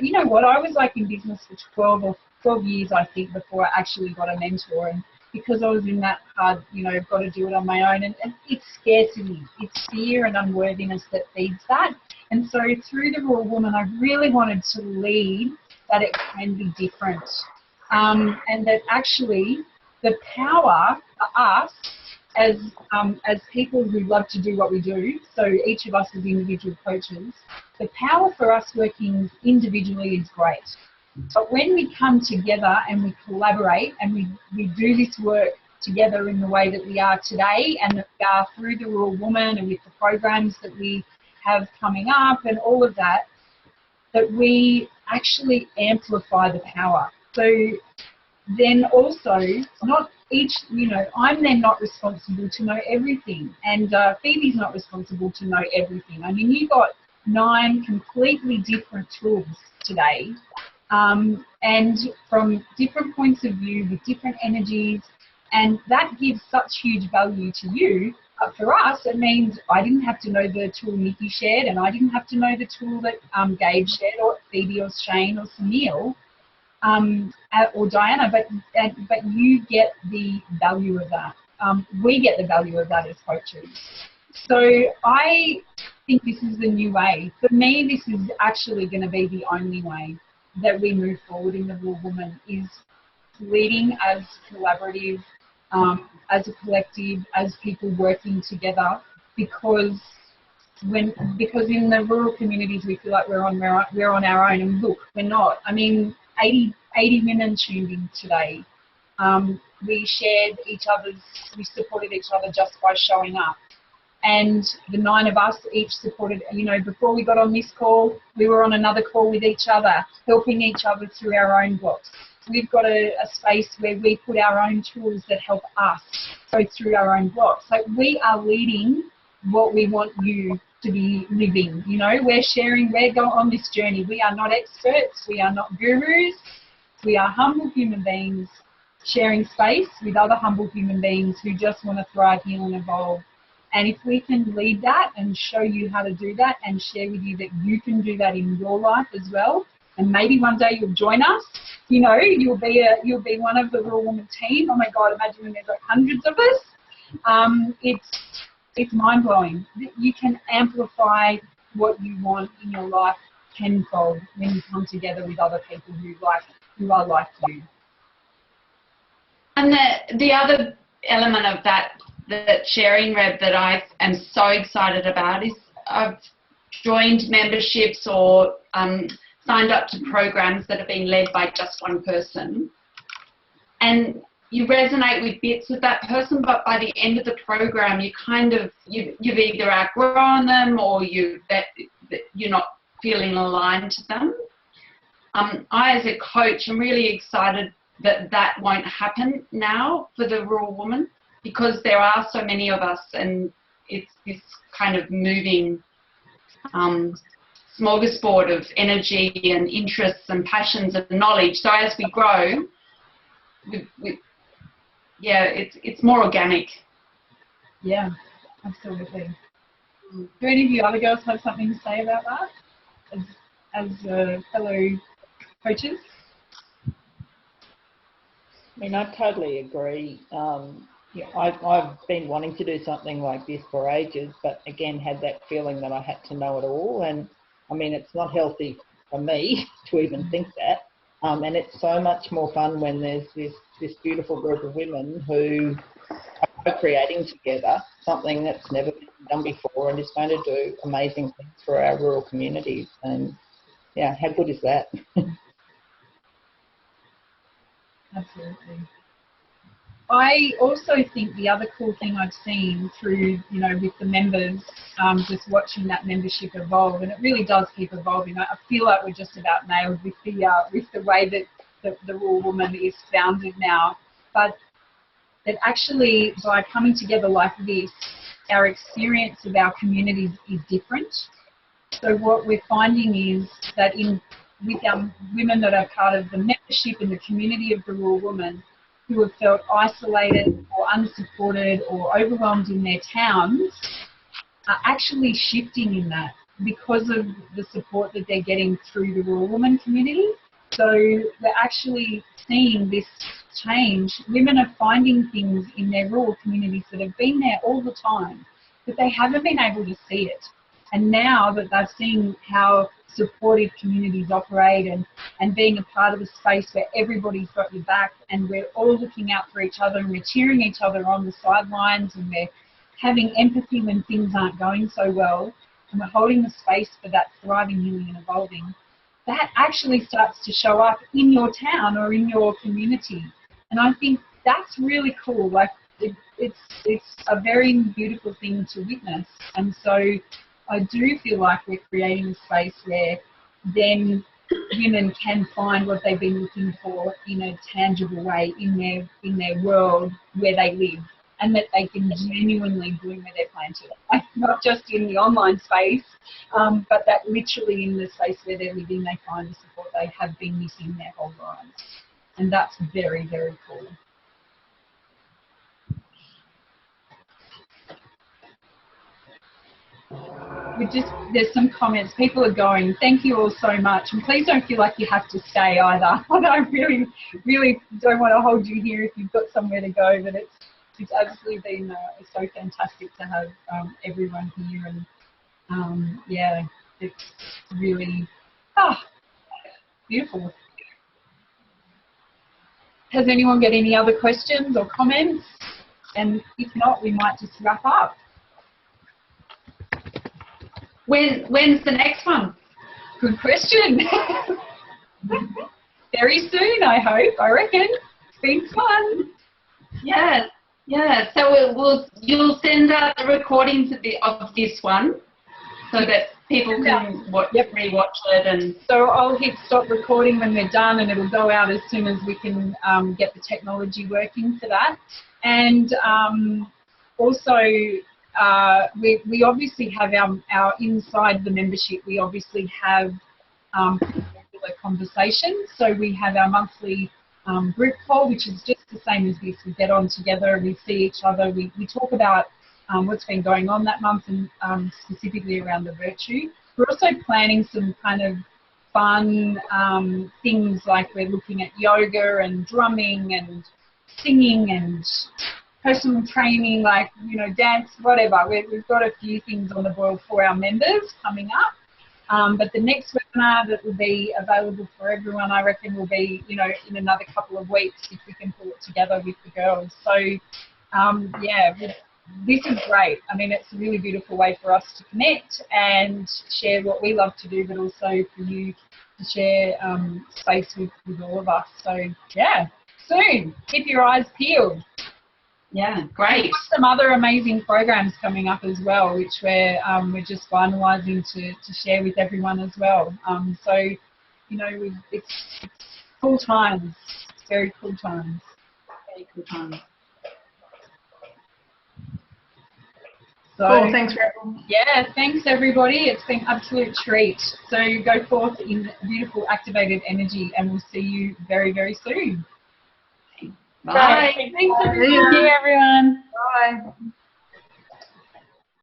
you know what, I was like in business for 12 years, I think, before I actually got a mentor. And because I was in that hard, you know, got to do it on my own. And it's scarcity, it's fear and unworthiness that feeds that. And so through the Raw Woman, I really wanted to lead that it can be different. And that actually the power for us as people who love to do what we do, so each of us as individual coaches, the power for us working individually is great. But when we come together and we collaborate and we do this work together in the way that we are today, and that we are through the Raw Woman and with the programs that we have coming up and all of that, that we actually amplify the power. So then also, not each, you know, I'm then not responsible to know everything, and Phoebe's not responsible to know everything. I mean, you've got 9 completely different tools today, and from different points of view with different energies, and that gives such huge value to you. But for us, it means I didn't have to know the tool Nikki shared, and I didn't have to know the tool that Gabe shared, or Phoebe, or Shane, or Sunil, or Diana, but you get the value of that. We get the value of that as coaches. So I think this is the new way. For me, this is actually going to be the only way that we move forward in the Raw Woman, is leading as collaborative, as a collective, as people working together, because in the rural communities we feel like we're on our own, and look, we're not. I mean, 80 women tuned in today. We supported each other just by showing up. And the 9 of us each supported, you know, before we got on this call, we were on another call with each other, helping each other through our own blocks. We've got a space where we put our own tools that help us go through our own blocks. Like, we are leading what we want you to be living. You know, we're sharing, we're going on this journey. We are not experts, we are not gurus, we are humble human beings sharing space with other humble human beings who just want to thrive, heal and evolve. And if we can lead that and show you how to do that, and share with you that you can do that in your life as well, and maybe one day you'll join us, you know, you'll be one of the Raw Woman team. Oh my God, imagine when there's like hundreds of us. It's mind-blowing. You can amplify what you want in your life tenfold when you come together with other people who are like you. And the other element of that sharing, Reb, that I am so excited about is I've joined memberships or signed up to programs that are being led by just one person. And you resonate with bits of that person, but by the end of the program, you've either outgrown them, or you're not feeling aligned to them. I, as a coach, am really excited that won't happen now for the Raw Woman, because there are so many of us, and it's this kind of moving smorgasbord of energy and interests and passions and knowledge. So as we grow, it's more organic. Yeah, absolutely. Do any of you other girls have something to say about that, as fellow coaches? I mean, I totally agree. Yeah, I've been wanting to do something like this for ages, but again, had that feeling that I had to know it all. And I mean, it's not healthy for me to even think that. And it's so much more fun when there's this beautiful group of women who are creating together something that's never been done before, and is going to do amazing things for our rural communities. And yeah, how good is that? Absolutely. I also think the other cool thing I've seen through, you know, with the members, just watching that membership evolve, and it really does keep evolving. I feel like we're just about nailed with the way that the Raw Woman is founded now. But that actually by coming together like this, our experience of our communities is different. So what we're finding is that with our women that are part of the membership in the community of the Rural Woman who have felt isolated or unsupported or overwhelmed in their towns are actually shifting in that because of the support that they're getting through the Rural Woman community. So we're actually seeing this change. Women are finding things in their rural communities that have been there all the time, but they haven't been able to see it. And now that they're seeing how supportive communities operate and being a part of a space where everybody's got your back and we're all looking out for each other and we're cheering each other on the sidelines and we're having empathy when things aren't going so well and we're holding the space for that thriving, healing and evolving, that actually starts to show up in your town or in your community. And I think that's really cool. Like it's a very beautiful thing to witness. And so I do feel like we're creating a space where then women can find what they've been looking for in a tangible way in their world where they live, and that they can genuinely bloom where they're planted. Like not just in the online space, but that literally in the space where they're living, they find the support they have been missing their whole lives. And that's very, very cool. There's some comments. People are going, thank you all so much. And please don't feel like you have to stay either. I really, really don't want to hold you here if you've got somewhere to go, but it's absolutely been so fantastic to have everyone here. And yeah, it's really beautiful. Has anyone got any other questions or comments? And if not, we might just wrap up. When's the next one? Good question. Very soon, I hope. I reckon. It's been fun. Yeah, yeah. So you'll send out the recordings of this one so that people can rewatch it. And so I'll hit stop recording when we're done, and it'll go out as soon as we can get the technology working for that. And also. We obviously have our inside the membership, we obviously have regular conversations. So we have our monthly group call, which is just the same as this. We get on together, we see each other, we talk about what's been going on that month and specifically around the virtue. We're also planning some kind of fun things, like we're looking at yoga and drumming and singing and personal training, like, you know, dance, whatever. We've got a few things on the boil for our members coming up. But the next webinar that will be available for everyone, I reckon, will be, you know, in another couple of weeks if we can pull it together with the girls. So, yeah, this is great. I mean, it's a really beautiful way for us to connect and share what we love to do, but also for you to share space with all of us. So, yeah, soon. Keep your eyes peeled. Yeah, great. We've got some other amazing programs coming up as well, which we're just finalising to share with everyone as well. So, you know, it's cool times. It's very cool times. Very cool times. So, cool, thanks, Rebel. Yeah, thanks everybody. It's been an absolute treat. So go forth in beautiful activated energy, and we'll see you very, very soon. Bye. Thanks everyone. Thank you, everyone. Bye.